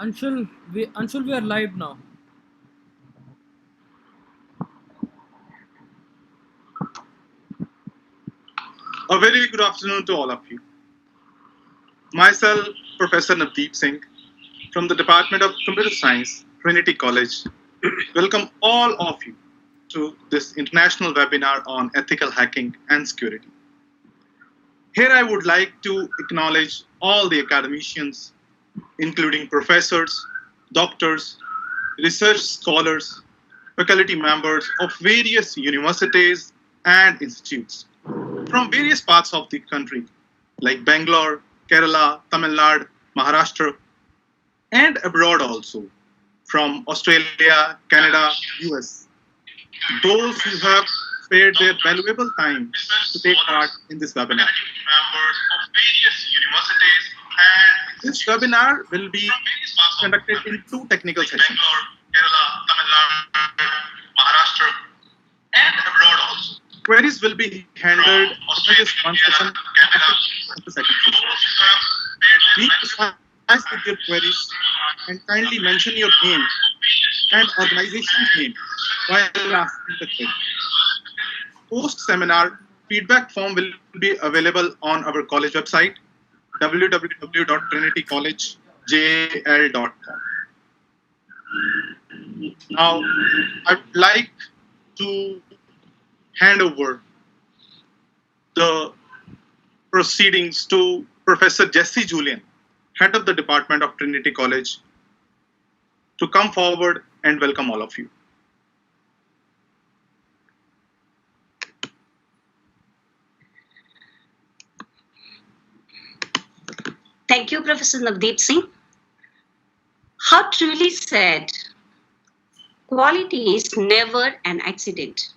Anshul, we are live now. A very good afternoon to all of you. Myself, Professor Navdeep Singh, from the Department of Computer Science, Trinity College, welcome all of you to this international webinar on ethical hacking and security. Here I would like to acknowledge all the academicians, including professors, doctors, research scholars, faculty members of various universities and institutes from various parts of the country, like Bangalore, Kerala, Tamil Nadu, Maharashtra, and abroad also, from Australia, Canada, US. Those who have spared their valuable time to take part in this webinar. This webinar will be conducted in two technical sessions. Queries will be handled after this one session and the second session. Be precise with your queries and kindly mention your name and organization's name while asking the query. Post-seminar feedback form will be available on our college website www.trinitycollegejl.com. Now, I would like to hand over the proceedings to Professor Jesse Julian, head of the Department of Trinity College, to come forward and welcome all of you. Thank you, Professor Navdeep Singh. How truly said, quality is never an accident.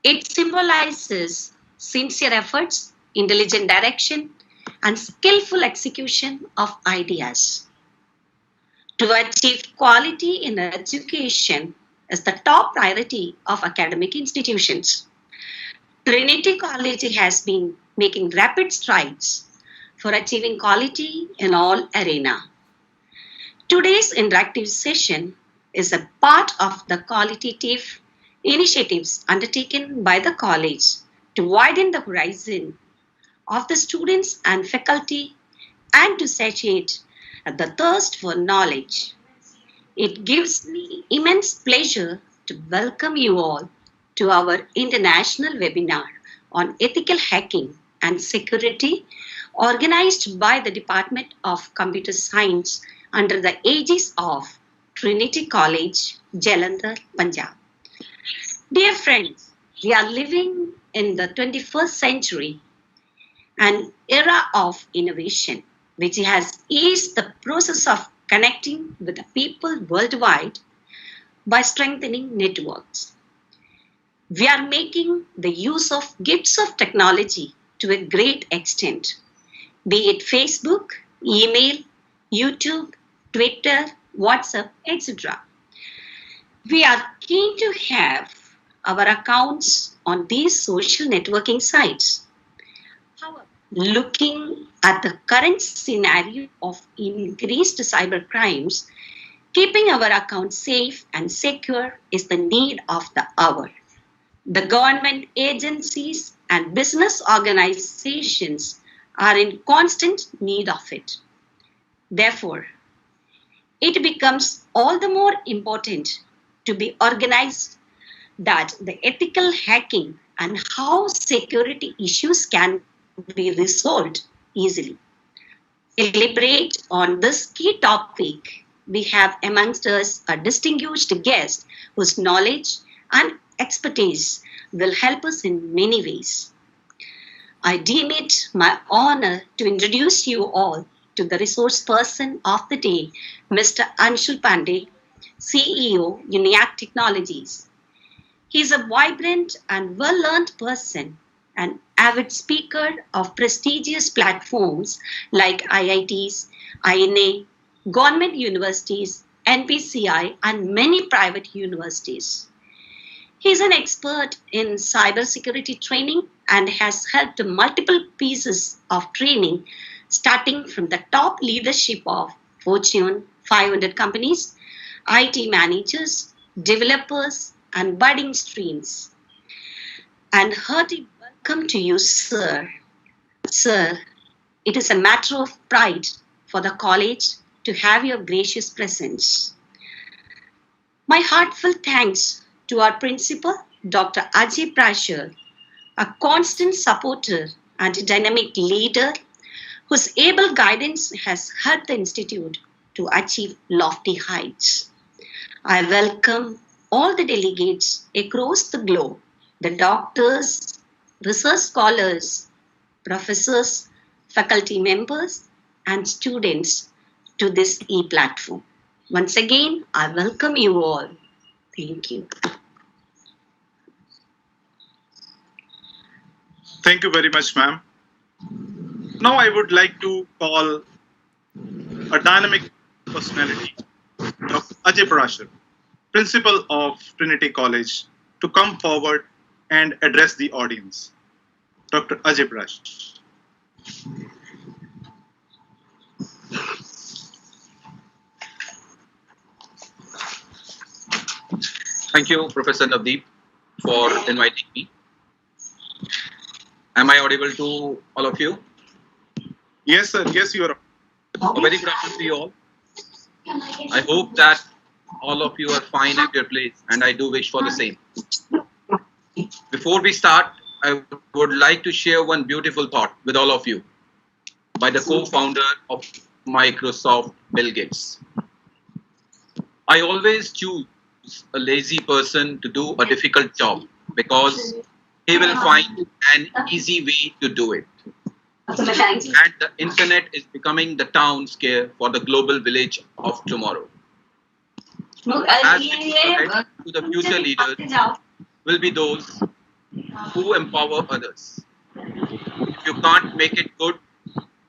It symbolizes sincere efforts, intelligent direction, and skillful execution of ideas. To achieve quality in education is the top priority of academic institutions. Trinity College has been making rapid strides for achieving quality in all arenas. Today's interactive session is a part of the qualitative initiatives undertaken by the college to widen the horizon of the students and faculty and to satiate the thirst for knowledge. It gives me immense pleasure to welcome you all to our international webinar on ethical hacking and security organized by the Department of Computer Science under the aegis of Trinity College, Jalandhar, Punjab. Dear friends, we are living in the 21st century, an era of innovation, which has eased the process of connecting with the people worldwide by strengthening networks. We are making the use of gifts of technology to a great extent, be it Facebook, email, YouTube, Twitter, WhatsApp, etc. We are keen to have our accounts on these social networking sites. However, looking at the current scenario of increased cyber crimes, keeping our accounts safe and secure is the need of the hour. The government agencies and business organizations are in constant need of it. Therefore, it becomes all the more important to be organized that the ethical hacking and how security issues can be resolved easily. To deliberate on this key topic, we have amongst us a distinguished guest whose knowledge and expertise will help us in many ways. I deem it my honor to introduce you all to the resource person of the day, Mr. Anshul Pandey, CEO, Uniac Technologies. He is a vibrant and well-learned person, an avid speaker of prestigious platforms like IITs, INA, government universities, NPCI, and many private universities. He is an expert in cybersecurity training and has helped multiple pieces of training starting from the top leadership of Fortune 500 companies, IT managers, developers, and budding streams. And hearty welcome to you, sir. Sir, it is a matter of pride for the college to have your gracious presence. My heartfelt thanks to our principal, Dr. Ajay Prashar, a constant supporter and a dynamic leader whose able guidance has helped the Institute to achieve lofty heights. I welcome all the delegates across the globe, the doctors, research scholars, professors, faculty members, and students to this e-platform. Once again, I welcome you all. Thank you. Thank you very much, ma'am. Now I would like to call a dynamic personality, Dr. Ajay Parashar, Principal of Trinity College, to come forward and address the audience. Dr. Ajay Parashar. Thank you, Professor Navdeep, for inviting me. Am I audible to all of you? Yes, sir. Yes, you are. A very good afternoon to you all. I hope that all of you are fine at your place, and I do wish for the same. Before we start, I would like to share one beautiful thought with all of you by the co-founder of Microsoft, Bill Gates. I always choose a lazy person to do a difficult job because he will find an easy way to do it. And the internet is becoming the town square for the global village of tomorrow. As we look ahead to the future leaders will be those who empower others. If you can't make it good,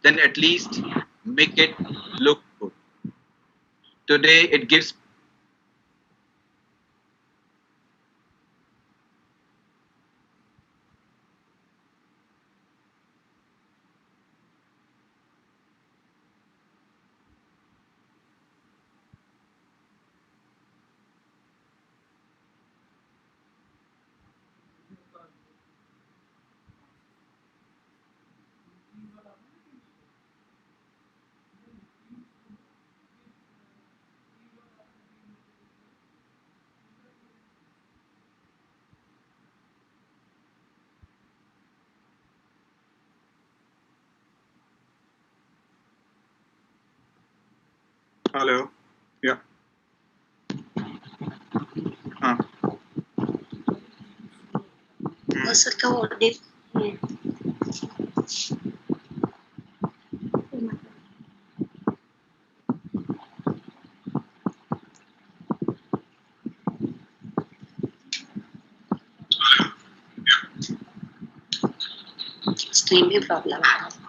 then at least make it look good. Today, it gives Hello. Yeah. हाँ. Sir का audit stream में problem है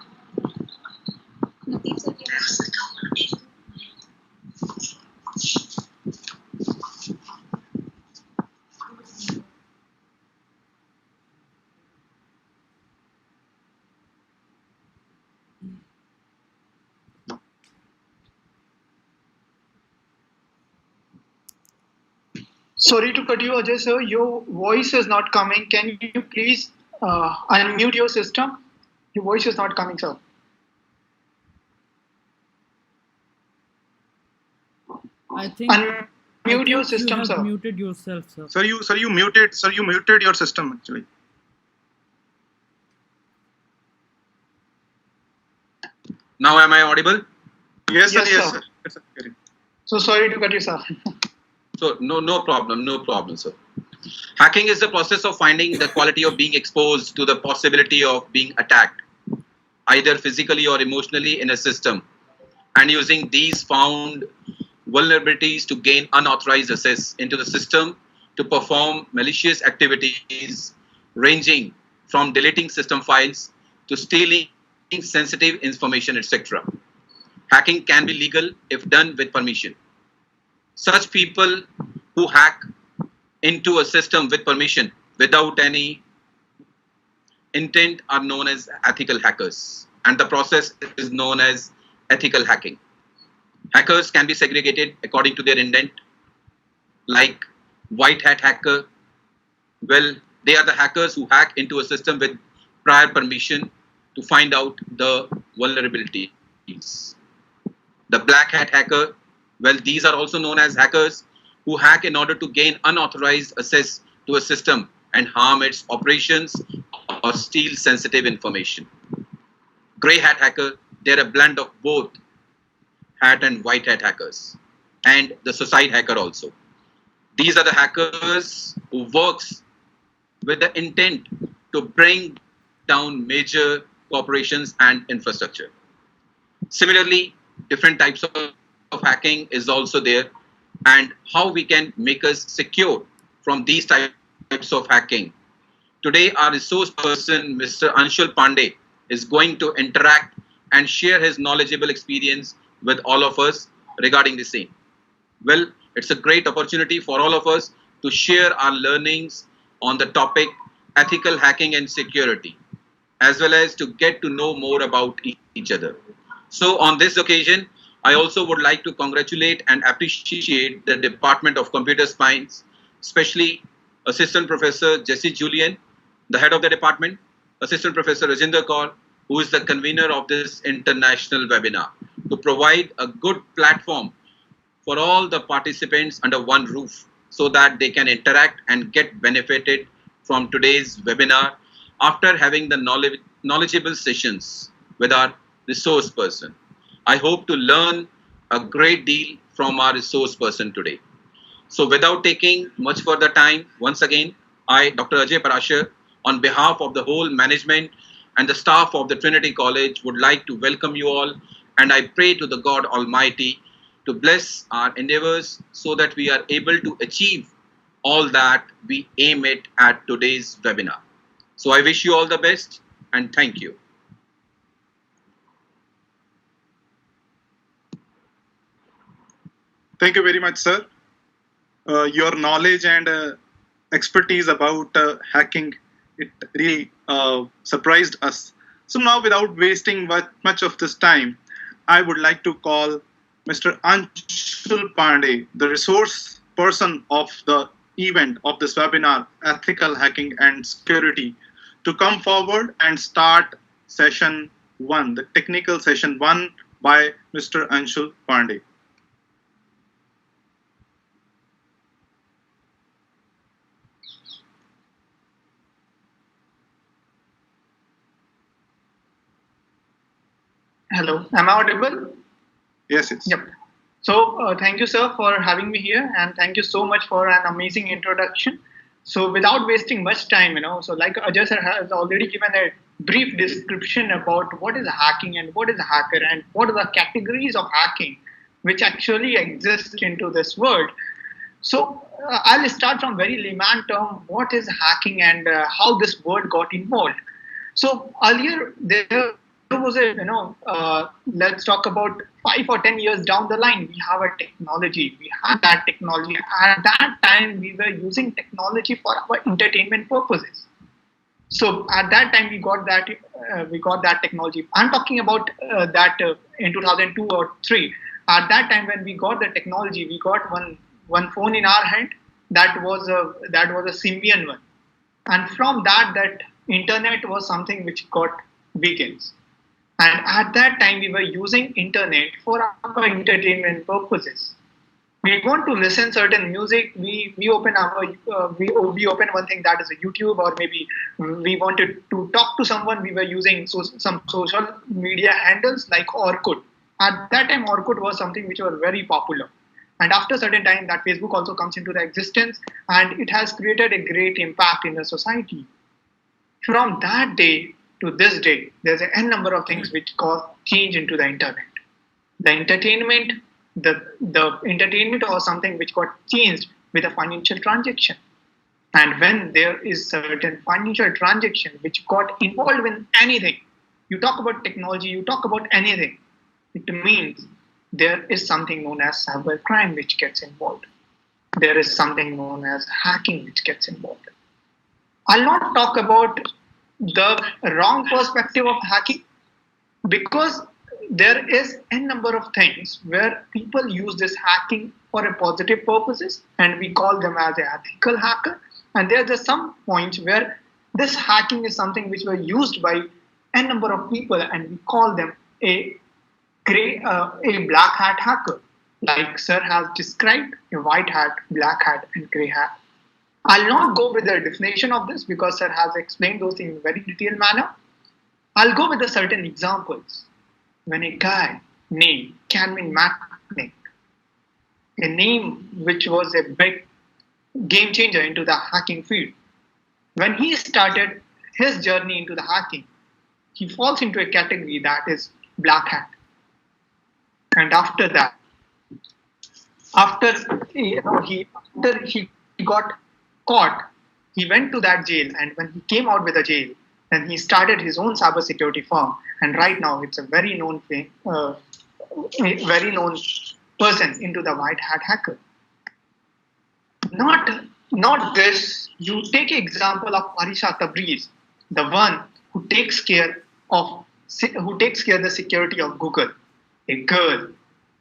Sorry to cut you, Ajay sir. Your voice is not coming. Can you please unmute your system? Your voice is not coming, sir. I think Unmute your system, you have sir. muted yourself, sir. Sir, you muted your system actually. Now, am I audible? Yes, sir. Yes, Yes, sir. sir. Yes, sir. Carry. So sorry to cut you, sir. So, no problem, sir. Hacking is the process of finding the quality of being exposed to the possibility of being attacked, either physically or emotionally in a system, and using these found vulnerabilities to gain unauthorized access into the system to perform malicious activities ranging from deleting system files to stealing sensitive information, etc. Hacking can be legal if done with permission. Such people who hack into a system with permission without any intent are known as ethical hackers, and the process is known as ethical hacking. Hackers can be segregated according to their intent, like white hat hacker. Well, they are the hackers who hack into a system with prior permission to find out the vulnerabilities. The black hat hacker, well, these are also known as hackers who hack in order to gain unauthorized access to a system and harm its operations or steal sensitive information. Gray hat hacker, they're a blend of both hat and white hat hackers, and the suicide hacker also. These are the hackers who works with the intent to bring down major corporations and infrastructure. Similarly, different types of hacking is also there, and how we can make us secure from these types of hacking. Today, our resource person, Mr. Anshul Pandey, is going to interact and share his knowledgeable experience with all of us regarding the same. Well, it's a great opportunity for all of us to share our learnings on the topic ethical hacking and security, as well as to get to know more about each other. So on this occasion, I also would like to congratulate and appreciate the Department of Computer Science, especially Assistant Professor Jesse Julian, the head of the department, Assistant Professor Rajinder Kaur, who is the convener of this international webinar, to provide a good platform for all the participants under one roof so that they can interact and get benefited from today's webinar after having the knowledgeable sessions with our resource person. I hope to learn a great deal from our resource person today. So without taking much further time, once again, I, Dr. Ajay Parashar, on behalf of the whole management and the staff of the Trinity College, would like to welcome you all, and I pray to the God Almighty to bless our endeavors so that we are able to achieve all that we aim at today's webinar. So I wish you all the best and thank you. Thank you very much, sir. Your knowledge and expertise about hacking, it really surprised us. So now, without wasting much of this time, I would like to call Mr. Anshul Pandey, the resource person of the event of this webinar, Ethical Hacking and Security, to come forward and start session 1, the technical session 1 by Mr. Anshul Pandey. Hello, am I audible? Yes, yes. Yep. So thank you, sir, for having me here, and thank you so much for an amazing introduction. So without wasting much time, so like Ajay sir has already given a brief description about what is hacking and what is a hacker and what are the categories of hacking which actually exist into this world. So I'll start from very layman term, what is hacking and how this word got involved. So earlier there was a, let's talk about 5 or 10 years down the line, we have a technology. We had that technology. At that time, we were using technology for our entertainment purposes. So at that time, we got that technology. I'm talking about that in 2002 or 3. At that time, when we got the technology, we got one phone in our hand. That was a Symbian one, and from that internet was something which got begins. And at that time, we were using internet for our entertainment purposes. We want to listen certain music. We open we open one thing that is a YouTube, or maybe we wanted to talk to someone. We were using some social media handles like Orkut. At that time, Orkut was something which was very popular. And after a certain time, that Facebook also comes into the existence, and it has created a great impact in the society. From that day to this day, there's an n number of things which cause change into the internet. The entertainment was something which got changed with a financial transaction. And when there is certain financial transaction which got involved in anything, you talk about technology, you talk about anything, it means there is something known as cybercrime which gets involved. There is something known as hacking which gets involved. I'll not talk about the wrong perspective of hacking because there is a number of things where people use this hacking for a positive purposes and we call them as an ethical hacker. And there are some points where this hacking is something which were used by a number of people and we call them a a black hat hacker. Like Sir has described, a white hat, black hat, and grey hat. I'll not go with the definition of this because Sir has explained those in a very detailed manner. I'll go with the certain examples. When a guy named Canvin Macknick, a name which was a big game changer into the hacking field, when he started his journey into the hacking, he falls into a category that is black hat. And after that, after he got caught, he went to that jail, and when he came out with the jail, then he started his own cybersecurity firm, and right now it's a very known person into the white hat hacker. Not this. You take an example of Arisha Tabriz, the one who takes care of the security of Google, a girl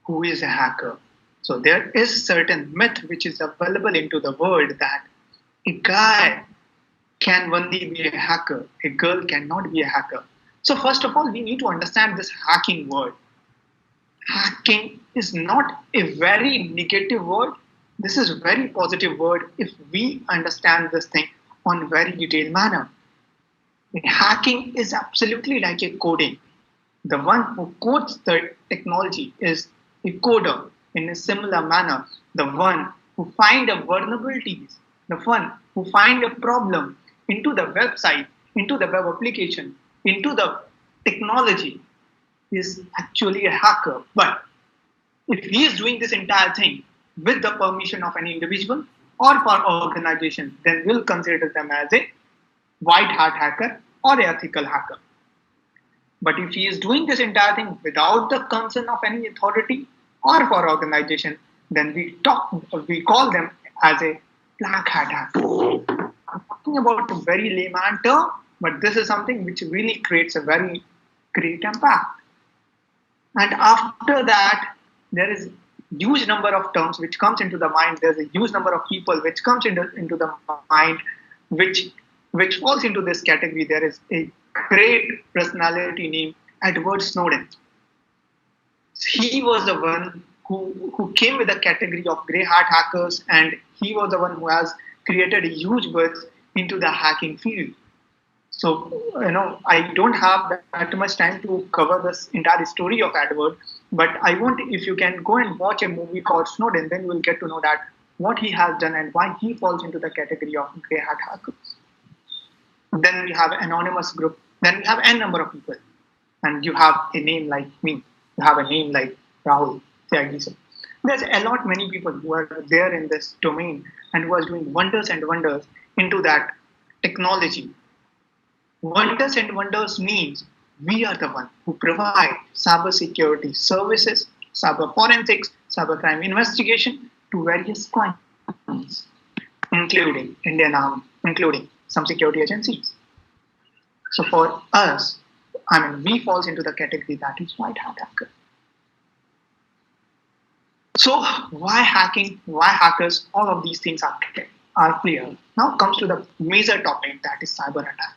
who is a hacker. So there is certain myth which is available into the world that a guy can only be a hacker, a girl cannot be a hacker. So first of all, we need to understand this hacking word. Hacking is not a very negative word. This is a very positive word if we understand this thing on a very detailed manner. Hacking is absolutely like a coding. The one who codes the technology is a coder. In a similar manner, the one who find a vulnerabilities, the one who find a problem into the website, into the web application, into the technology is actually a hacker. But if he is doing this entire thing with the permission of an individual or for organization, then we'll consider them as a white hat hacker or an ethical hacker. But if he is doing this entire thing without the consent of any authority or for organization, then we call them as a black hat hacker. I'm talking about a very layman term, but this is something which really creates a very great impact. And after that, there is huge number of terms which comes into the mind. There's a huge number of people which comes into the mind, which falls into this category. There is a great personality named Edward Snowden. He was the one who came with the category of grey hat hackers, and he was the one who has created a huge buzz into the hacking field. So, I don't have that much time to cover this entire story of Edward, but I want, if you can go and watch a movie called Snowden, then you will get to know that what he has done and why he falls into the category of grey hat hackers. Then we have anonymous group. Then we have n number of people. And you have a name like me. You have a name like Rahul. There's a lot many people who are there in this domain and who are doing wonders and wonders into that technology. Wonders and wonders means we are the one who provide cybersecurity services, cyber forensics, cybercrime investigation to various clients, including Indian Army, including some security agencies. So for us, we falls into the category that is white hat hacker. So why hacking? Why hackers? All of these things are clear. Now comes to the major topic, that is cyber attack.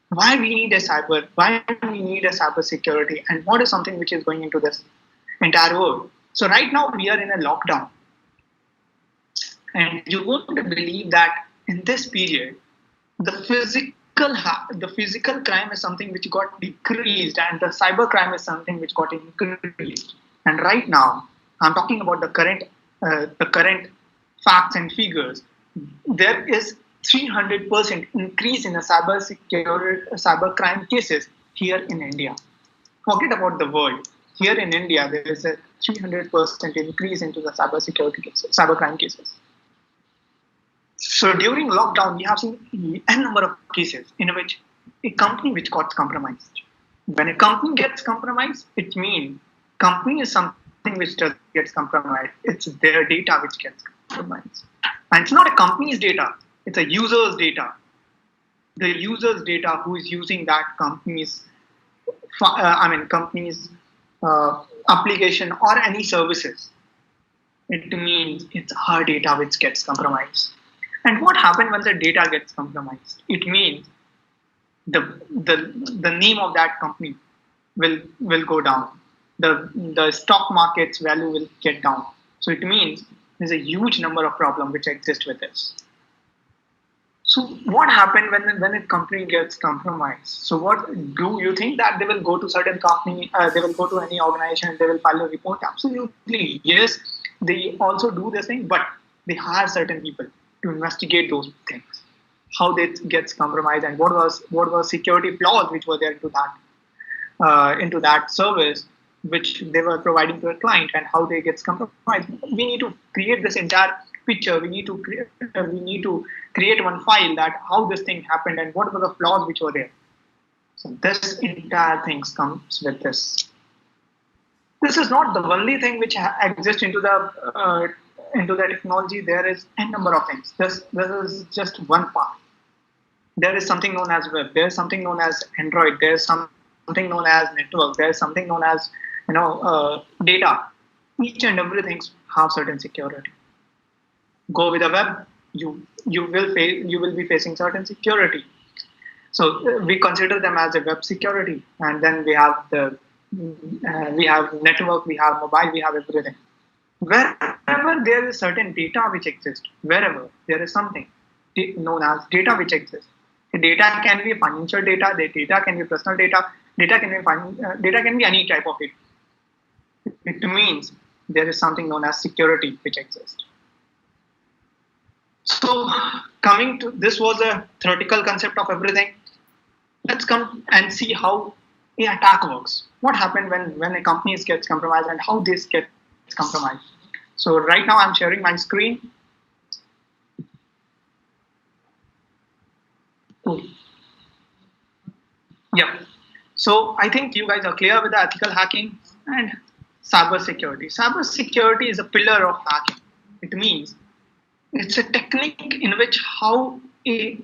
Why we need a cyber? Why we need a cyber security? And what is something which is going into this entire world? So right now we are in a lockdown, and you won't believe that in this period, the physical crime is something which got decreased, and the cyber crime is something which got increased. And right now, I'm talking about the current facts and figures. There is 300% increase in the cyber crime cases here in India. Forget about the world. Here in India, there is a 300% increase into the cyber crime cases. So during lockdown, we have seen a number of cases in which a company which got compromised. When a company gets compromised, it means company is something which does gets compromised. It's their data which gets compromised, and it's not a company's data; it's a user's data. The user's data who is using that company's application or any services. It means it's our data which gets compromised. And what happens when the data gets compromised? It means the name of that company will go down. The stock market's value will get down. So it means there's a huge number of problems which exist with this. So what happened when a company gets compromised? So what do you think that they will go to certain company, they will go to any organization, they will file a report? Absolutely, yes. They also do this thing, but they hire certain people to investigate those things, how it gets compromised, and what was security flaws which were there into that service which they were providing to a client, and how they gets compromised. We need to create this entire picture. We need to create one file that how this thing happened and what were the flaws which were there. So this entire thing comes with this. This is not the only thing which exists into the technology. There is a number of things. This is just one part. There is something known as web. There is something known as Android. There is something known as network. There is something known as data. Each and everything have certain security. Go with the web, you will be facing certain security. So we consider them as a web security, and then we have we have network, we have mobile, we have everything. Wherever there is certain data which exists, wherever there is something known as data which exists, the data can be financial data, the data can be personal data, data can be any type of it. It means there is something known as security which exists. So coming to this was a theoretical concept of everything. Let's come and see how an attack works. What happens when a company gets compromised and how this gets compromised. So right now I'm sharing my screen. Yeah. So I think you guys are clear with the ethical hacking and cyber security. Cyber security is a pillar of hacking. It means it's a technique in which how you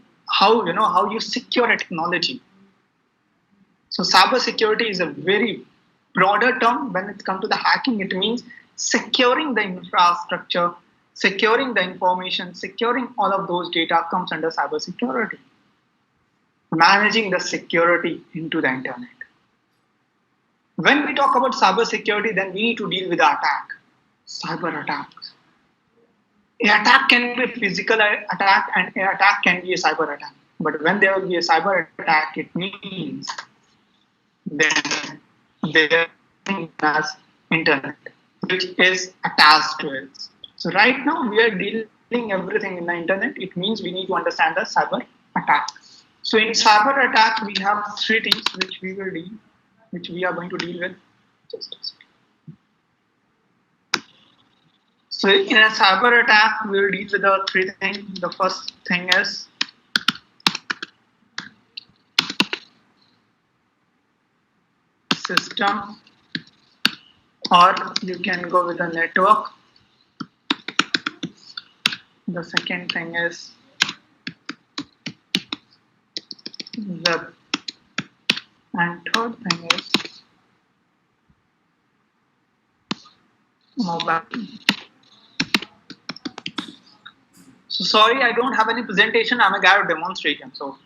secure a technology. So cyber security is a very broader term. When it comes to the hacking, it means securing the infrastructure, securing the information, securing all of those data comes under cyber security. Managing the security into the internet. When we talk about cyber security, then we need to deal with the attack, cyber attacks. An attack can be a physical attack and an attack can be a cyber attack. But when there will be a cyber attack, it means then there is internet, which is attached to it. So right now we are dealing everything in the internet. It means we need to understand the cyber attack. So in cyber attack, we have three things which we are going to deal with. Just a second. So in a cyber attack, we will deal with the three things. The first thing is system, or you can go with the network. The second thing is web, and third thing is mobile. So sorry, I don't have any presentation. I'm a guy of demonstration. So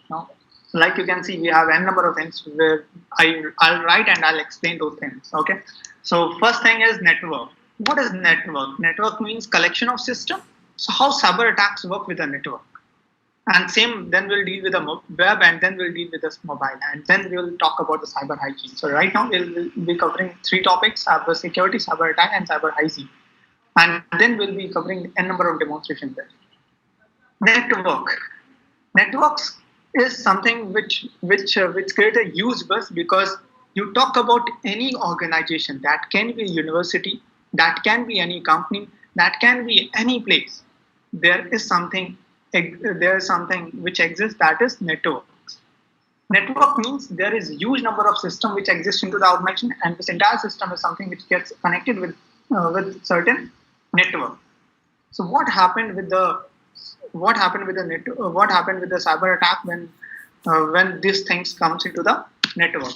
like you can see, we have n number of things where I'll write and I'll explain those things. Okay. So first thing is network. What is network? Network means collection of system. So how cyber attacks work with a network? And same, then we'll deal with the web, and then we'll deal with the mobile, and then we'll talk about the cyber hygiene. So right now we'll be covering three topics: cyber security, cyber attack, and cyber hygiene. And then we'll be covering n number of demonstrations there. Networks is something which create a huge buzz, because you talk about any organization, that can be a university, that can be any company, that can be any place. There is something there is something which exists, that is networks. Network means there is huge number of systems which exist into the organization, and this entire system is something which gets connected with certain network. So what happened with the cyber attack when these things comes into the network?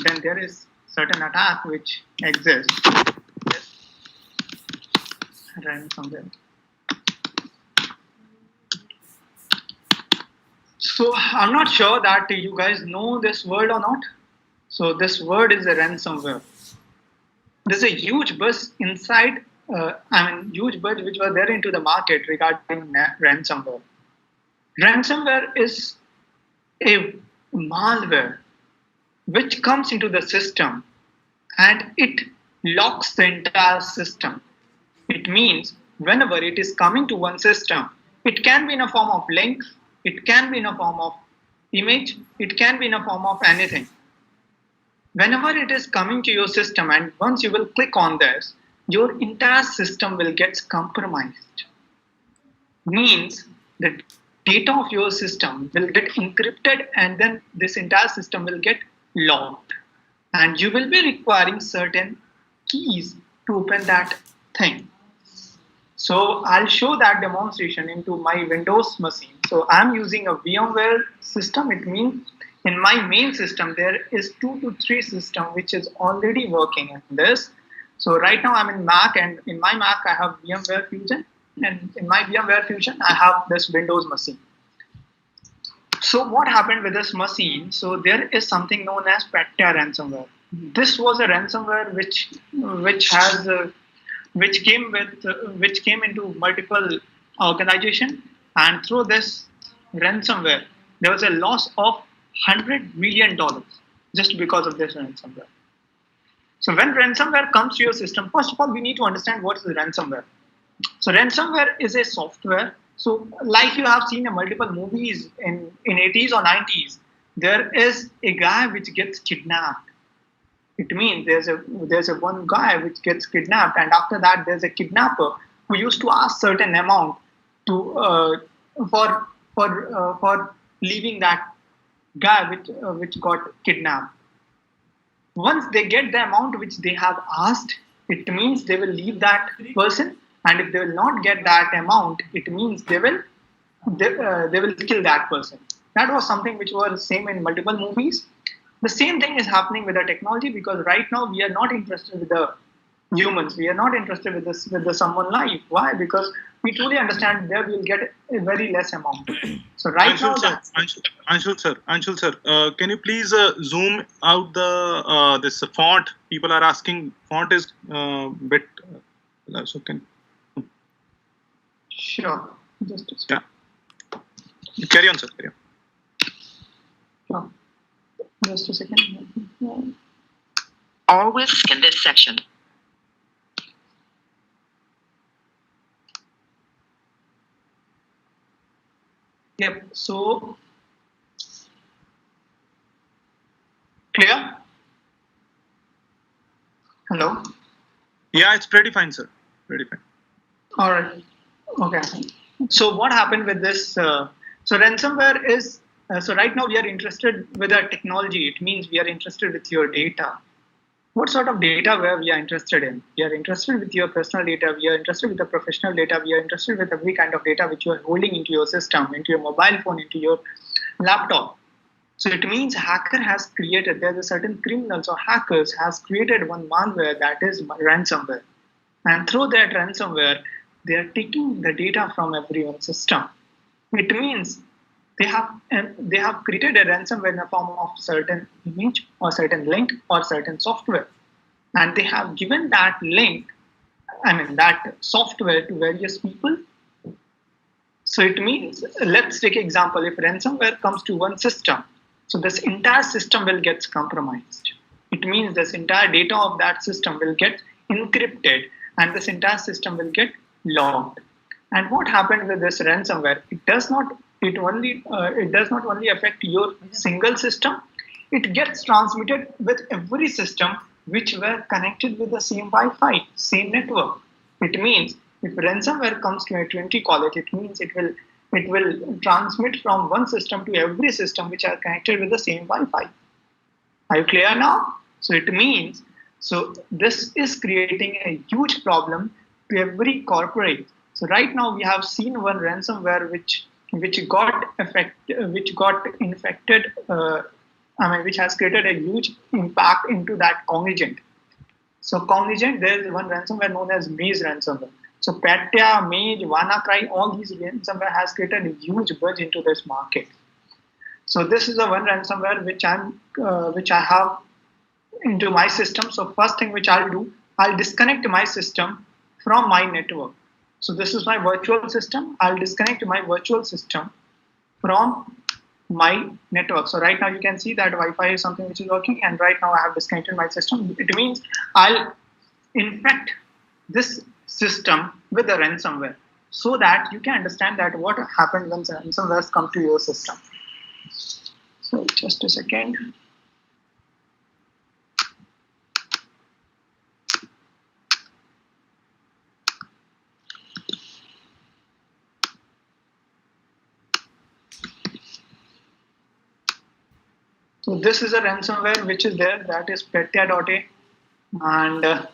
Then there is certain attack which exists. Ransomware. So I'm not sure that you guys know this word or not. So this word is a ransomware. There's a huge buzz inside, huge buzz which was there into the market regarding ransomware. Ransomware is a malware which comes into the system and it locks the entire system. It means whenever it is coming to one system, it can be in a form of link, it can be in a form of image, it can be in a form of anything. Whenever it is coming to your system and once you will click on this, your entire system will get compromised. Means the data of your system will get encrypted and then this entire system will get locked. And you will be requiring certain keys to open that thing. So I'll show that demonstration into my Windows machine. So I'm using a VMware system. It means in my main system, there is 2 to 3 system which is already working in this. So right now I'm in Mac, and in my Mac I have VMware Fusion, and in my VMware Fusion I have this Windows machine. So what happened with this machine? So there is something known as Petya ransomware. This was a ransomware which came into multiple organizations, and through this ransomware there was a loss of $100 million just because of this ransomware. So when ransomware comes to your system, first of all we need to understand what is the ransomware. So ransomware is a software. So like you have seen in multiple movies in 80s or 90s, there is a guy which gets kidnapped. It means there's a one guy which gets kidnapped, and after that there's a kidnapper who used to ask certain amount to for leaving that guy which got kidnapped. Once they get the amount which they have asked, it means they will leave that person, and if they will not get that amount, it means they will kill that person. That was something which was same in multiple movies. The same thing is happening with the technology, because right now we are not interested with the humans. We are not interested with the someone life. Why? Because we truly understand there we will get a very less amount. So right Anshul sir, can you please zoom out the this font? People are asking. Font is bit. So can. Sure. Just a second. Yeah. Carry on, sir. Carry on. Sure. Just a second. Always in this section. Yep. So clear? Hello. Yeah, it's pretty fine, sir. Pretty fine. All right. Okay. So what happened with this? So ransomware is. So right now we are interested with the technology. It means we are interested with your data. What sort of data where we are interested in? We are interested with your personal data. We are interested with the professional data. We are interested with every kind of data which you are holding into your system, into your mobile phone, into your laptop. So it means hacker has created, there's a certain criminals or hackers has created one malware, that is ransomware. And through that ransomware, they are taking the data from everyone's system. It means they have created a ransomware in the form of certain image or certain link or certain software, and they have given that link, that software to various people. So it means, let's take an example. If ransomware comes to one system, so this entire system will get compromised. It means this entire data of that system will get encrypted, and this entire system will get logged. And what happened with this ransomware? It does not only affect your single system. It gets transmitted with every system which were connected with the same Wi-Fi, same network. It means if ransomware comes to a 20 college, it means it will it will transmit from one system to every system which are connected with the same Wi-Fi. Are you clear now? So it means, so this is creating a huge problem to every corporate. So right now we have seen one ransomware which got infected. Which has created a huge impact into that Cognizant. So Cognizant, there is one ransomware known as Maze ransomware. So Petya, Maze, WannaCry, all these ransomware has created a huge buzz into this market. So this is the one ransomware which I have into my system. So first thing which I'll do, I'll disconnect my system from my network. So this is my virtual system. I'll disconnect my virtual system from my network. So right now you can see that Wi-Fi is something which is working, and right now I have disconnected my system. It means I'll infect this system with the ransomware so that you can understand that what happened when ransomware come to your system. So just a second. So this is a ransomware which is there, that is Petya.a, and I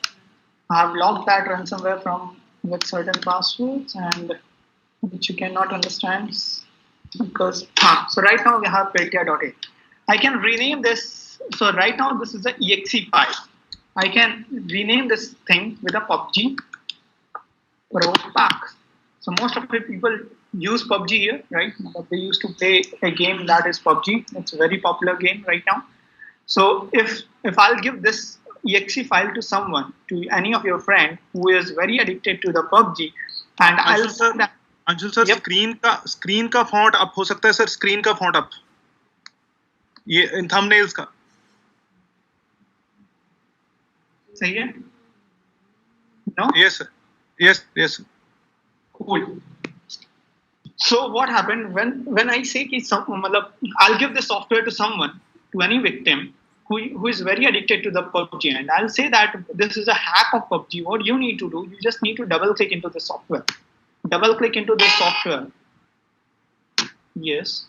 have logged that ransomware from with certain passwords and which you cannot understand because so right now we have Petya.a. I can rename this. So right now this is the exe file. I can rename this thing with a PUBG Pro Pack. So most of the people use PUBG here, right? They used to play a game that is PUBG. It's a very popular game right now. So if I'll give this exe file to someone, to any of your friend who is very addicted to the PUBG, and I'll say that Anshul sir Yep. Screen का font up हो सकता है sir screen का font up ये thumbnails का सही है? No? Yes sir yes Cool. So what happened when I say कि I'll give the software to someone, to any victim who is very addicted to the PUBG, and I'll say that this is a hack of PUBG. What you need to do, you just need to double click into the software. Double click into this software. Yes.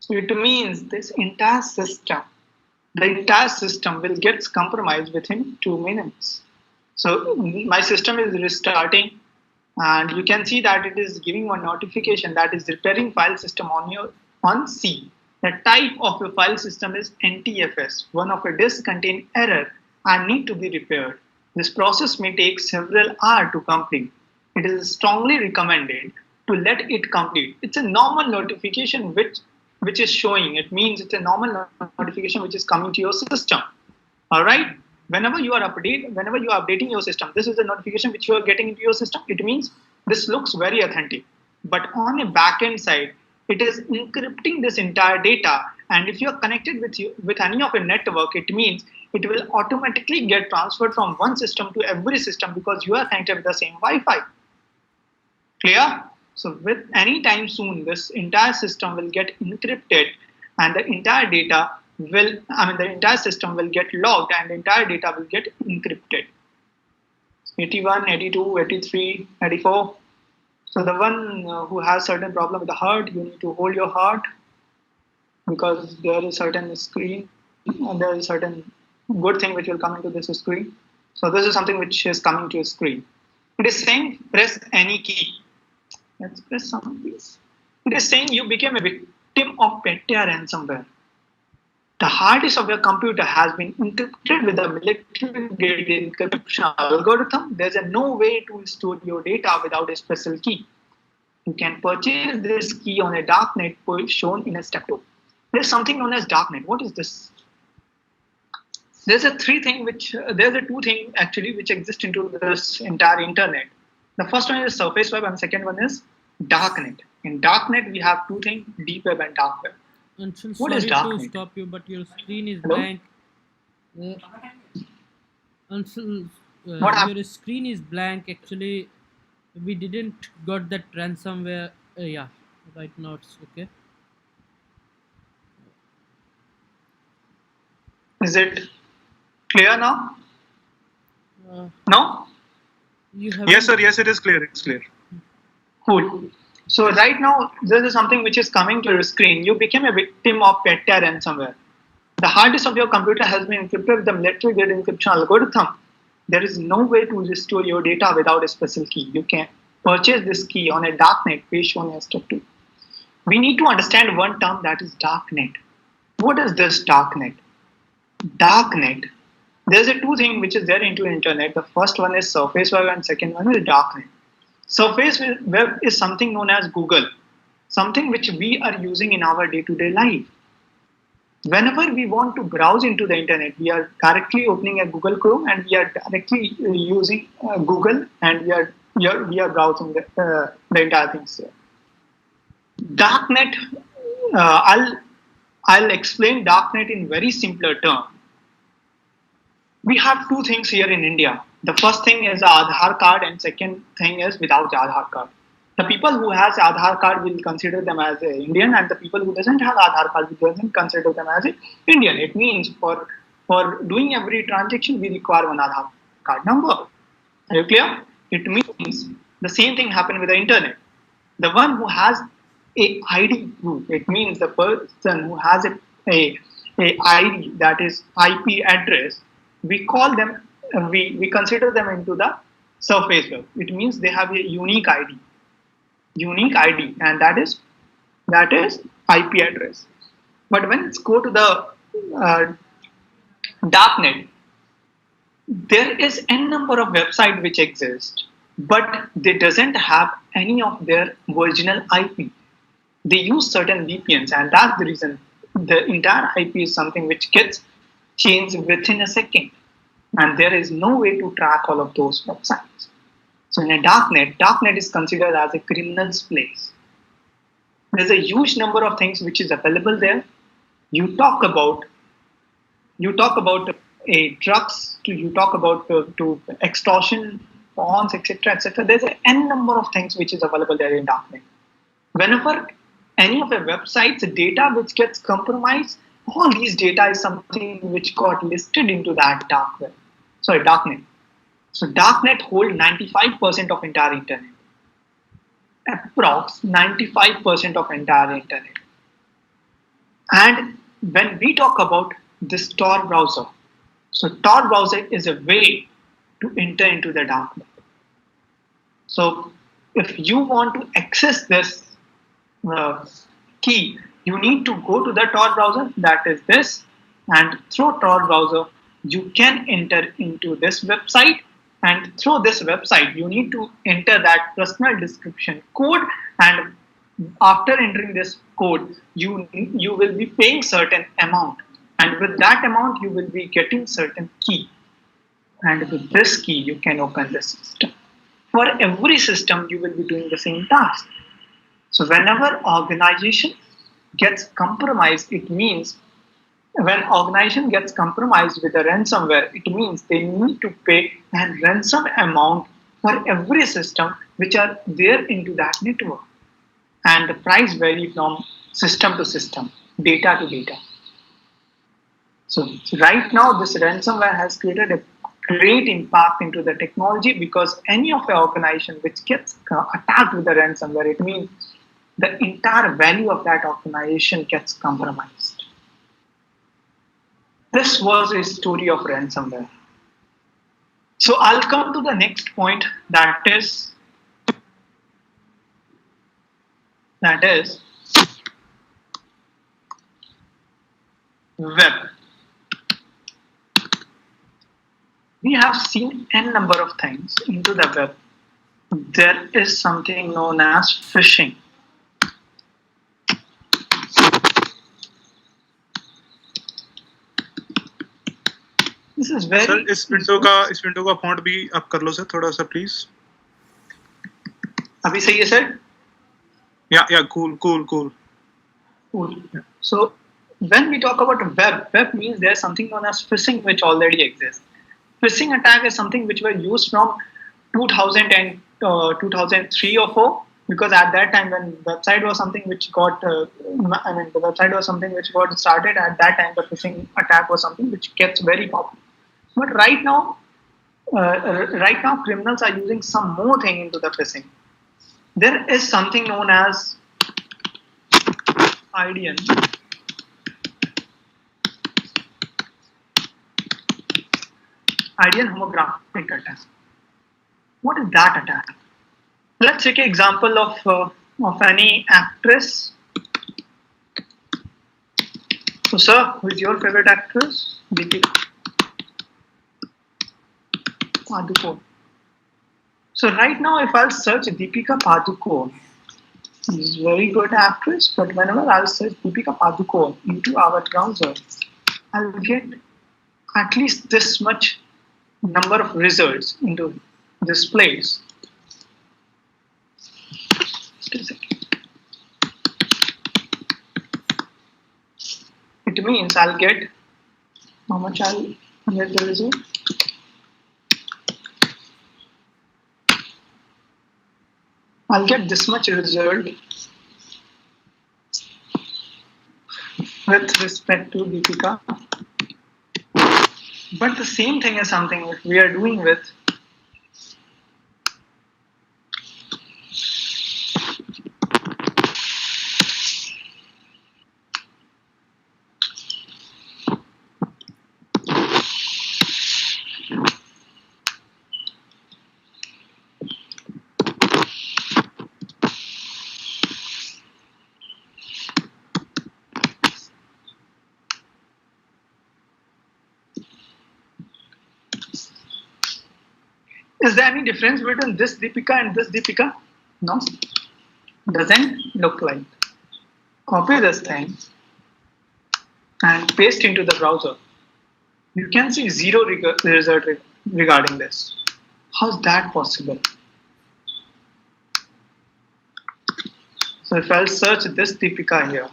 So it means this entire system, the entire system will get compromised within 2 minutes. So my system is restarting, and you can see that it is giving one notification that is repairing file system on C. The type of your file system is NTFS. One of your disks contain error and need to be repaired. This process may take several hours to complete. It is strongly recommended to let it complete. It's a normal notification which is showing. It means it's a normal notification which is coming to your system. All right. Whenever you are updating your system, this is the notification which you are getting into your system. It means this looks very authentic. But on a backend side, it is encrypting this entire data. And if you are connected with any of your network, it means it will automatically get transferred from one system to every system because you are connected with the same Wi-Fi. Clear? So with any time soon, this entire system will get encrypted, and the entire system will get logged, and the entire data will get encrypted. 81, 82, 83, 84. So the one who has certain problem with the heart, you need to hold your heart because there is certain screen and there is certain good thing which will come into this screen. So this is something which is coming to a screen. It is saying press any key. Let's press some of these. It is saying you became a victim of Petya ransomware. The hard disk of your computer has been encrypted with a military-grade encryption algorithm. There's no way to store your data without a special key. You can purchase this key on a Darknet shown in a step 2. There's something known as Darknet. What is this? There's a two thing actually which exist into this entire internet. The first one is surface web, and the second one is Darknet. In Darknet, we have two things: deep web and dark web. Anshul, What is sorry to Darknet? stop you, but your screen is Hello? blank. Anshul, What happened? your screen is blank. Actually, we didn't got that ransomware. Yeah, right now it's okay. Is it clear now? Uh, No? you have yes sir yes it is clear it's clear Cool. So right now, this is something which is coming to your screen. You became a victim of petya ransomware. The hard disk of your computer has been encrypted with the military grade encryption algorithm. There is no way to restore your data without a special key. You can purchase this key on a darknet page shown as step 2. We need to understand one term, that is darknet. What is this darknet? Darknet. There's a two thing which is there into internet. The first one is surface web and second one is darknet. Surface web is something known as Google, something which we are using in our day-to-day life. Whenever we want to browse into the internet, we are directly opening a Google Chrome and we are directly using Google, and we are browsing the entire things there. Darknet, I'll explain darknet in very simpler term. We have two things here in India. The first thing is Aadhaar card, and second thing is without Aadhaar card. The people who has Aadhaar card will consider them as a Indian, and the people who doesn't have Aadhaar card will doesn't consider them as a Indian. It means for doing every transaction we require one Aadhaar card number. Are you clear? It means the same thing happened with the internet. The one who has a ID proof, it means the person who has a ID, that is IP address, we call them, we consider them into the surface web. It means they have a unique ID, and that is IP address. But when it's go to the darknet, there is n number of websites which exist, but they doesn't have any of their original IP. They use certain VPNs, and that's the reason the entire IP is something which gets changed within a second, and there is no way to track all of those websites. So in a darknet is considered as a criminal's place. There's a huge number of things which is available there. You talk about a drugs, you talk about to extortion, pawns, etc., etc. There's an n number of things which is available there in darknet. Whenever any of a website's data which gets compromised, all these data is something which got listed into that darknet. So darknet hold 95% of entire internet. Approx 95% of entire internet. And when we talk about this Tor browser, so Tor browser is a way to enter into the darknet. So if you want to access this key, you need to go to the Tor browser, that is this, and through Tor browser you can enter into this website, and through this website you need to enter that personal description code, and after entering this code you will be paying certain amount, and with that amount you will be getting certain key, and with this key you can open the system. For every system you will be doing the same task. So whenever organization gets compromised, it means when organization gets compromised with a ransomware, it means they need to pay a ransom amount for every system which are there into that network. And the price vary from system to system, data to data. So right now this ransomware has created a great impact into the technology, because any of the organization which gets attacked with the ransomware, it means the entire value of that organization gets compromised. This was a story of ransomware. So I'll come to the next point, that is web. We have seen n number of things into the web. There is something known as phishing. This is very. Sir इस window का font भी up कर लो sir थोड़ा सा please. अभी सही है sir? Yeah, cool. So when we talk about web means there's something known as phishing which already exists. Phishing attack is something which were used from 2000 and 2003 or 4, because at that time when website was something which got, the website was something which got started at that time, the phishing attack was something which gets very popular. But right now criminals are using some more thing into the phishing. there is something known as IDN. IDN homographic attack. What is that attack? Let's take an example of any actress. So, sir, who is your favorite actress? Deepika Padukone. So right now, if I'll search Deepika Padukone, she's a very good actress, but whenever I'll search Deepika Padukone into our browser, I'll get at least this much number of results into this place. Just a second. It means I'll get how much I'll get the result. I'll get this much result with respect to Deepika. But the same thing is something which we are doing with Is there any difference between this Deepika and this Deepika? No. Doesn't look like. Copy this thing and paste into the browser. You can see zero result regarding this. How's that possible? So if I'll search this Deepika here,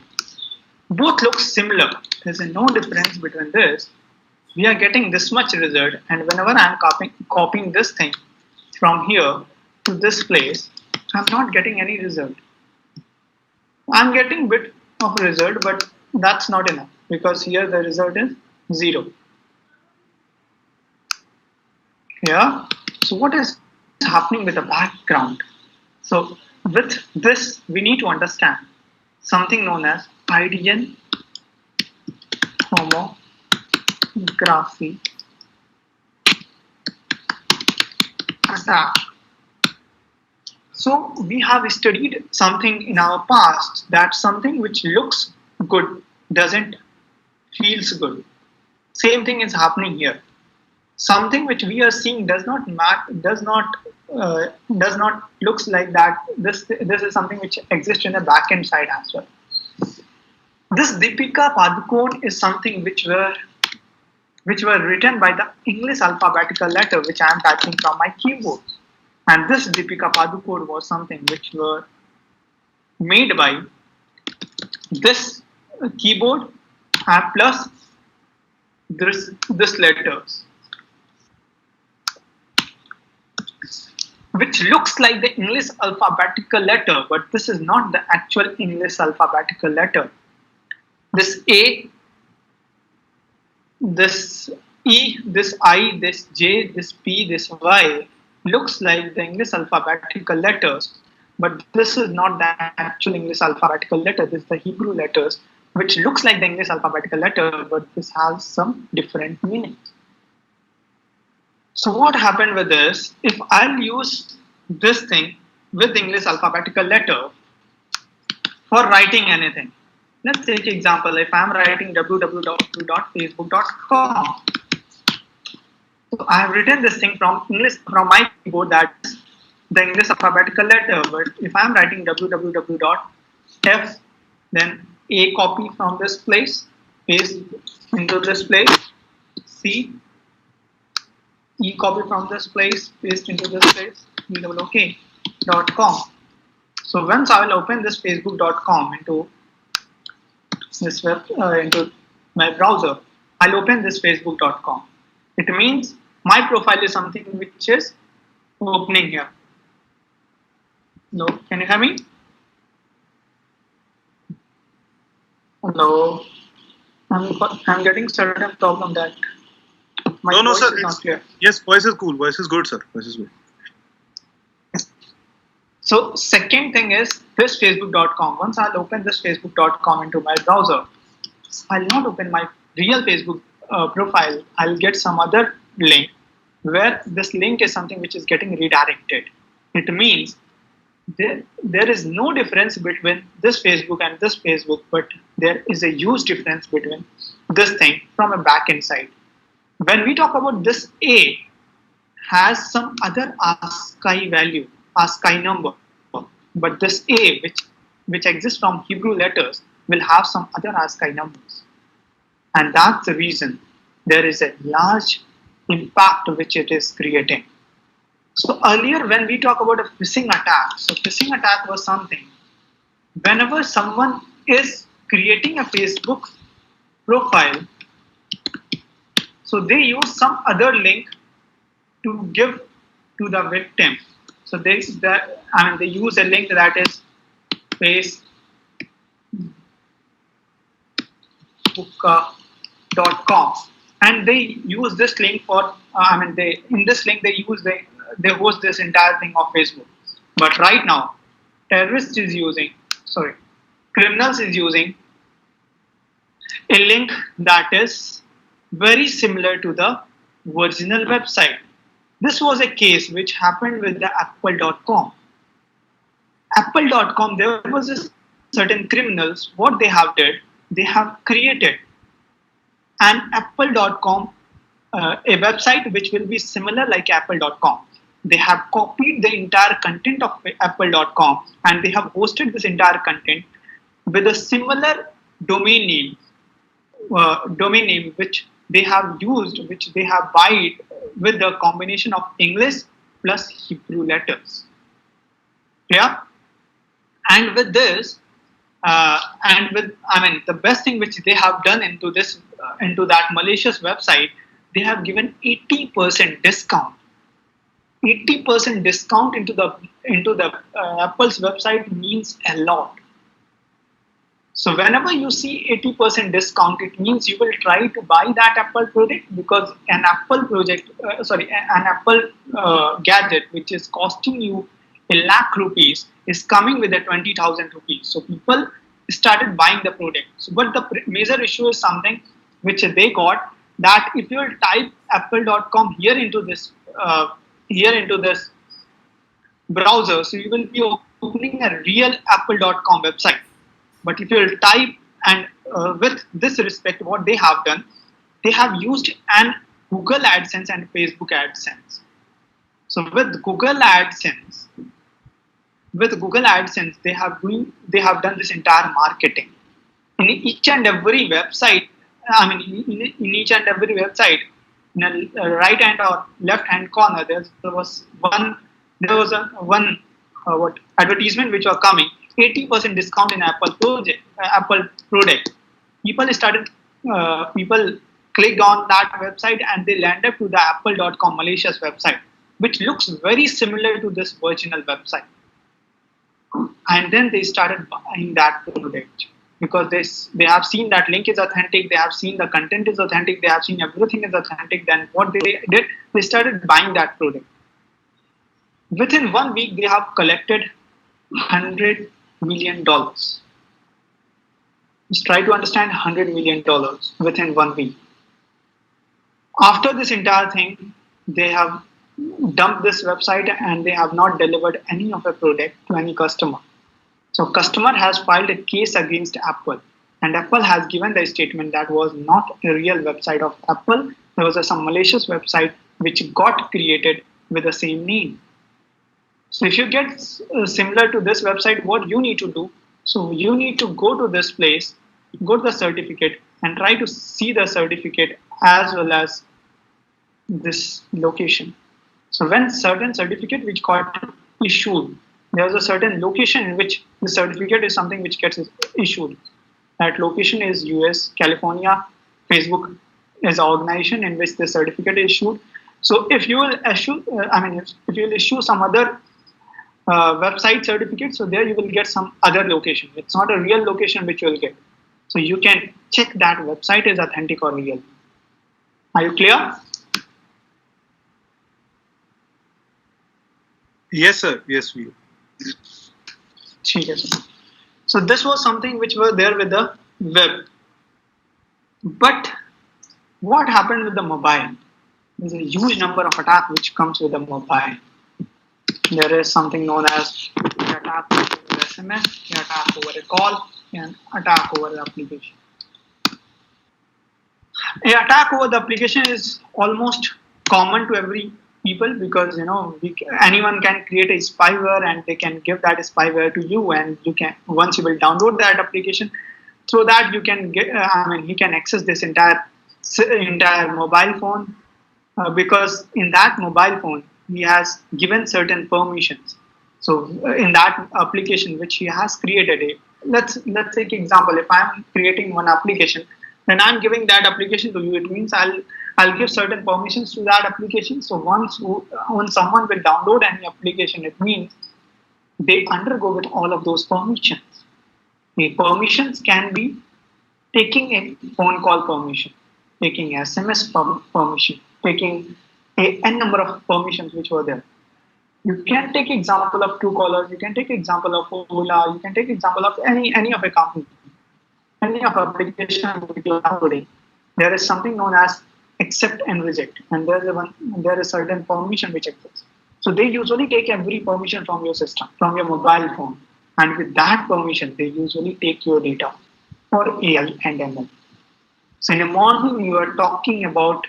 both look similar. There's no difference between this. We are getting this much result, and whenever I'm copying this thing from here to this place, I'm not getting any result. I'm getting bit of result, but that's not enough because here the result is 0. Yeah. So what is happening with the background? So with this, we need to understand something known as IDN homography attack. So we have studied something in our past that something which looks good doesn't feels good. Same thing is happening here. Something which we are seeing does not looks like that. This is something which exists in the backend side as well. This Deepika Padukone is something which were written by the English alphabetical letter which I am typing from my keyboard. And this Deepika Padukone was something which were made by this keyboard plus this letters, which looks like the English alphabetical letter, but this is not the actual English alphabetical letter. This A, this E, this I, this J, this P, this Y looks like the English alphabetical letters, but this is not the actual English alphabetical letter. This is the Hebrew letters, which looks like the English alphabetical letter, but this has some different meanings. So what happened with this? If I'll use this thing with English alphabetical letter for writing anything, let's take example. If I'm writing www.facebook.com, so I have written this thing from my keyboard, that's the English alphabetical letter. But if I'm writing www.f, then A copy from this place, paste into this place, C, E copy from this place, paste into this place, www.com. So once I will open this facebook.com into this into my browser, I'll open this facebook.com. It means my profile is something which is opening here. Hello, can you hear me? Hello, I'm getting certain problem that my No, voice sir. is not clear. Yes, voice is cool. Voice is good, sir. Voice is good. So second thing is this facebook.com. Once I'll open this facebook.com into my browser, I'll not open my real Facebook profile. I'll get some other link where this link is something which is getting redirected. It means there is no difference between this Facebook and this Facebook, but there is a huge difference between this thing from a backend side. When we talk about this A has some other ASCII value, ASCII number, but this A, which exists from Hebrew letters, will have some other ASCII numbers. And that's the reason there is a large impact which it is creating. So earlier when we talk about a phishing attack, so phishing attack was something whenever someone is creating a Facebook profile, so they use some other link to give to the victim. So they use a link that is facebook.com, and they use this link for in this link they host this entire thing of Facebook. But right now criminals is using a link that is very similar to the original website. This was a case which happened with the apple.com. Apple.com, there was a certain criminals, what they have did, they have created an apple.com, a website which will be similar like apple.com. They have copied the entire content of apple.com and they have hosted this entire content with a similar domain name which they have used, which they have bought with the combination of English plus Hebrew letters. Yeah, and with this, the best thing which they have done into that malicious website, they have given 80% discount. 80% discount into the Apple's website means a lot. So whenever you see 80% discount, it means you will try to buy that Apple product, because an Apple gadget which is costing you ₹1,00,000 is coming with a 20,000 rupees. So people started buying the product. So, but the major issue is something which they got, that if you will type apple.com here into this browser, so you will be opening a real apple.com website. But if you will type, and with this respect, what they have done, they have used an Google AdSense and Facebook AdSense. So with Google AdSense, they have done this entire marketing. In each and every website, in a right hand or left hand corner, there was one advertisement which was coming. 80% discount in Apple product. People clicked on that website and they landed to the apple.com malicious website, which looks very similar to this original website. And then they started buying that product because they have seen that link is authentic, they have seen the content is authentic, they have seen everything is authentic. Then what they did, they started buying that product. Within 1 week, they have collected $100 million. Just try to understand $100 million within 1 week. After this entire thing, they have dumped this website and they have not delivered any of a product to any customer. So customer has filed a case against Apple, and Apple has given the statement that was not a real website of Apple. There was some malicious website which got created with the same name. So if you get similar to this website, what you need to do, so you need to go to this place, go to the certificate and try to see the certificate as well as this location. So when certain certificate which got issued, there's a certain location in which the certificate is something which gets issued. That location is US, California. Facebook is an organization in which the certificate is issued. So if you will issue, if you will issue some other website certificate, so there you will get some other location. It's not a real location which you will get. So you can check that website is authentic or real. Are you clear? Yes, sir. Yes, we. ठीक है sir. So this was something which were there with the web. But what happened with the mobile? There's a huge number of attacks which comes with the mobile. There is something known as attack over SMS, attack over a call, and attack over the application. A attack over the application is almost common to every people because anyone can create a spyware and they can give that spyware to you, and you can, once you will download that application, through that you can get he can access this entire mobile phone, because in that mobile phone he has given certain permissions. So in that application which he has created, let's take example. If I'm creating one application, then I'm giving that application to you. It means I'll give certain permissions to that application. So when someone will download any application, it means they undergo with all of those permissions. The permissions can be taking a phone call permission, taking SMS permission, taking a n number of permissions which were there. You can take example of Truecaller, you can take example of Ola, you can take example of any of a company, any of application which you have today. There is something known as accept and reject, and there is certain permission which exists. So they usually take every permission from your system, from your mobile phone, and with that permission, they usually take your data for AL and ML. So in the morning, you are talking about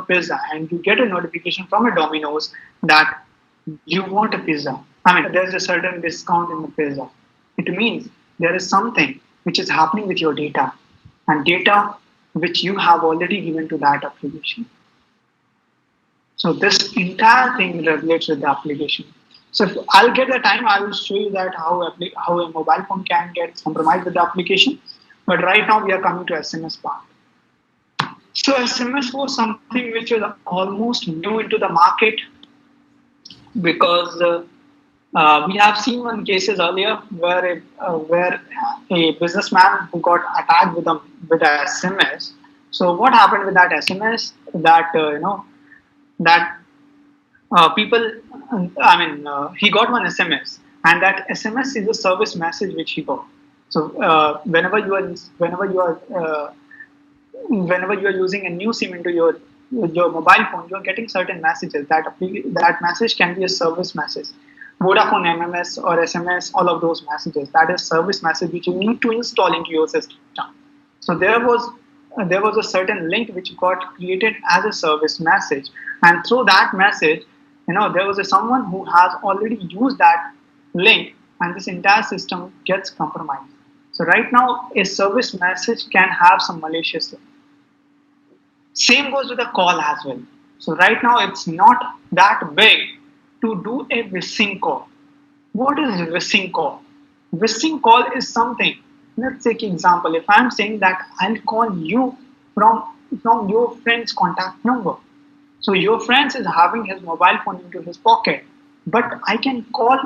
pizza, and you get a notification from a Domino's that you want a pizza. I mean, there's a certain discount in the pizza. It means there is something which is happening with your data, and data which you have already given to that application. So this entire thing relates with the application. So if I'll get the time, I will show you that how a mobile phone can get compromised with the application. But right now we are coming to SMS part. So SMS was something which was almost new into the market, because we have seen one cases earlier where a businessman who got attacked with a SMS. So what happened with that SMS? People, he got one SMS, and that SMS is a service message which he got. So whenever you are using a new SIM into your mobile phone, you are getting certain messages. That message can be a service message. Vodafone MMS or SMS, all of those messages. That is service message which you need to install into your system. So there was a certain link which got created as a service message, and through that message, there was someone who has already used that link, and this entire system gets compromised. So right now, a service message can have some malicious link. Same goes with a call as well. So right now, it's not that big to do a phishing call. What is a phishing call? Phishing call is something. Let's take an example. If I'm saying that I'll call you from your friend's contact number. So your friend is having his mobile phone into his pocket, but I can call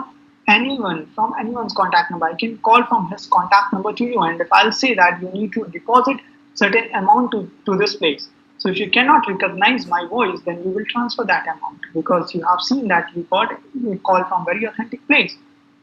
anyone from anyone's contact number. I can call from his contact number to you, and if I'll say that you need to deposit certain amount to this place. So if you cannot recognize my voice, then you will transfer that amount, because you have seen that you got a call from very authentic place.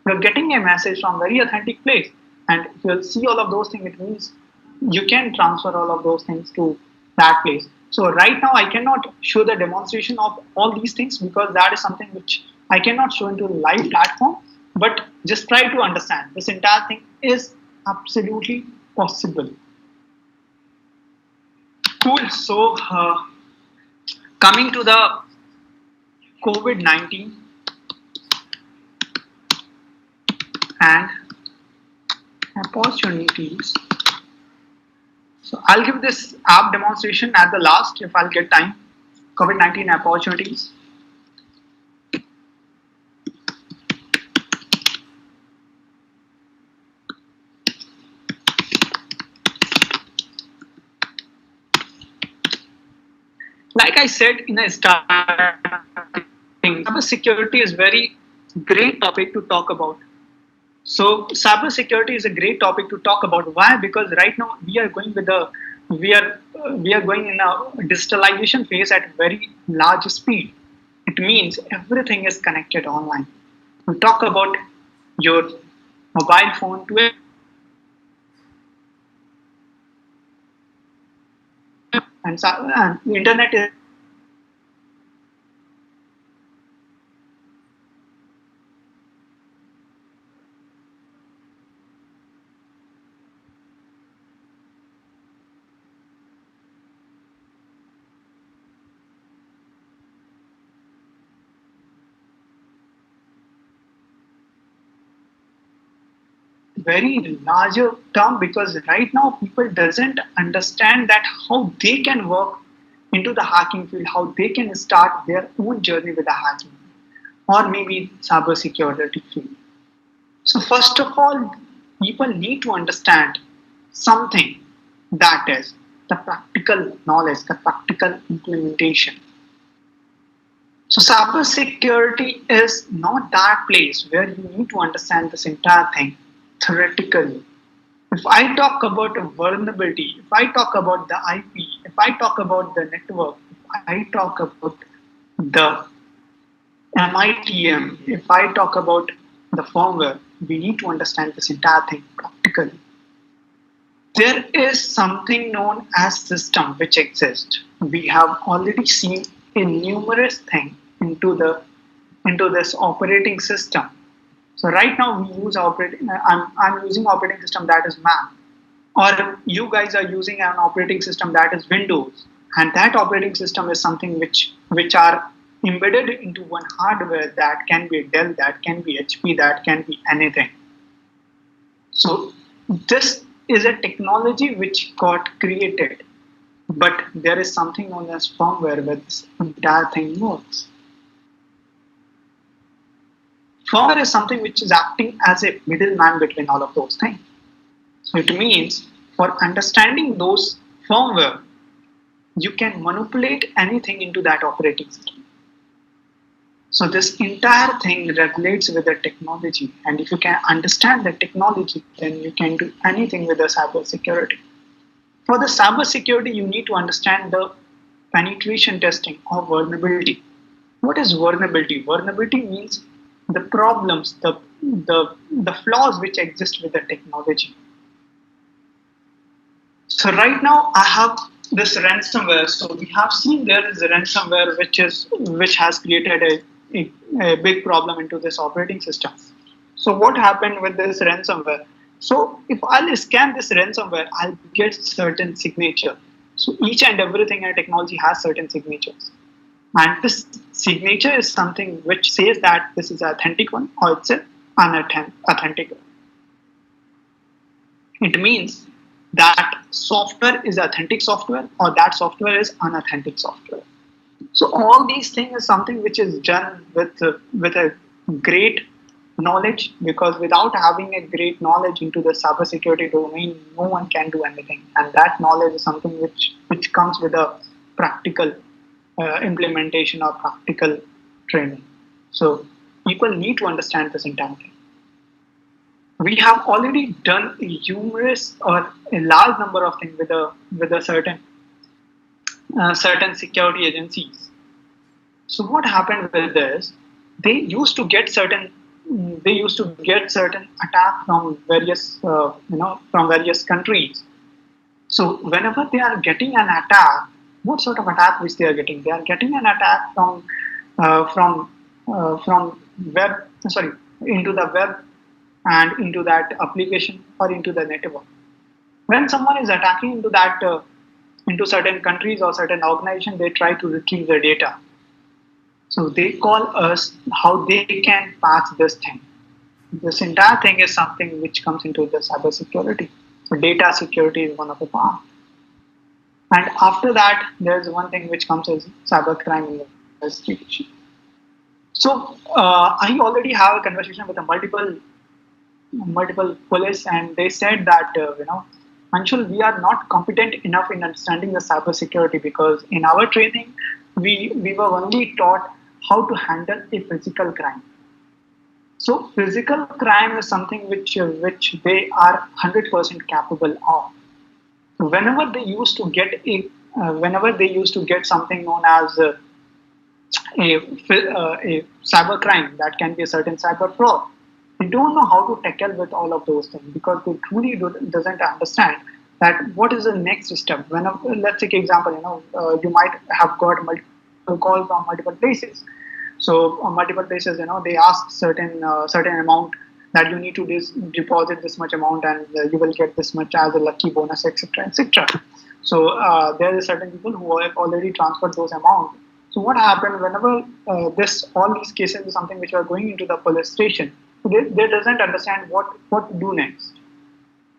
You're getting a message from very authentic place, and if you'll see all of those things, it means you can transfer all of those things to that place. So right now I cannot show the demonstration of all these things, because that is something which I cannot show into a live platform, but just try to understand this entire thing is absolutely possible. Cool. So coming to the COVID-19 and opportunities. So I'll give this app demonstration at the last if I'll get time. COVID-19 opportunities. Like I said in the starting, cybersecurity is very great topic to talk about. So cybersecurity is a great topic to talk about. Why? Because right now we are going in a digitalization phase at very large speed. It It means everything is connected online. We talk about your mobile phone to and the internet is very larger term because right now people doesn't understand that how they can work into the hacking field, how they can start their own journey with the hacking or maybe cyber security field. So first of all, people need to understand something, that is the practical knowledge, the practical implementation. So cybersecurity is not that place where you need to understand this entire thing theoretically. If I talk about a vulnerability, if I talk about the IP, if I talk about the network, if I talk about the MITM, if I talk about the firmware, we need to understand this entire thing practically. There is something known as system which exists. We have already seen a numerous thing into this operating system. So right now we use I'm using operating system that is Mac, or you guys are using an operating system that is Windows, and that operating system is something which are embedded into one hardware that can be Dell, that can be HP, that can be anything. So this is a technology which got created, but there is something known as firmware where this entire thing works. Firmware is something which is acting as a middleman between all of those things. So it means for understanding those firmware, you can manipulate anything into that operating system. So this entire thing regulates with the technology, and if you can understand the technology, then you can do anything with the cyber security. For the cyber security, you need to understand the penetration testing or vulnerability. What is vulnerability? Vulnerability means the problems, the flaws which exist with the technology. So right now I have this ransomware. So we have seen there is a ransomware which has created a big problem into this operating system. So what happened with this ransomware? So if I'll scan this ransomware, I'll get certain signature. So each and everything in technology has certain signatures. And this signature is something which says that this is an authentic one or it's an unauthentic one. It means that software is authentic software or that software is unauthentic software. So all these things is something which is done with a great knowledge, because without having a great knowledge into the cybersecurity domain, no one can do anything. And that knowledge is something which comes with a practical implementation or practical training. So people need to understand this entire thing. We have already done numerous or a large number of things with a certain security agencies. So what happened with this? They used to get certain attack from various countries. So whenever they are getting an attack, what sort of attack which they are getting? They are getting an attack from web, sorry, into the web and into that application or into the network. When someone is attacking into that into certain countries or certain organization, they try to retrieve the data. So they call us how they can patch this thing. This entire thing is something which comes into the cyber security. So data security is one of the part. And after that, there's one thing which comes as cybercrime investigation. So I already have a conversation with a multiple police, and they said that Anshul, we are not competent enough in understanding the cyber security, because in our training we were only taught how to handle a physical crime. So physical crime is something which they are 100% capable of. Whenever they used to get something known as a cyber crime, that can be a certain cyber fraud. They don't know how to tackle with all of those things because they truly doesn't understand that what is the next step. Let's take example, you might have got multiple calls from multiple places. So multiple places, they ask certain amount that you need to deposit this much amount and you will get this much as a lucky bonus, etc., etc. So there are certain people who have already transferred those amounts. So what happened whenever all these cases is something which are going into the police station, they doesn't understand what to do next.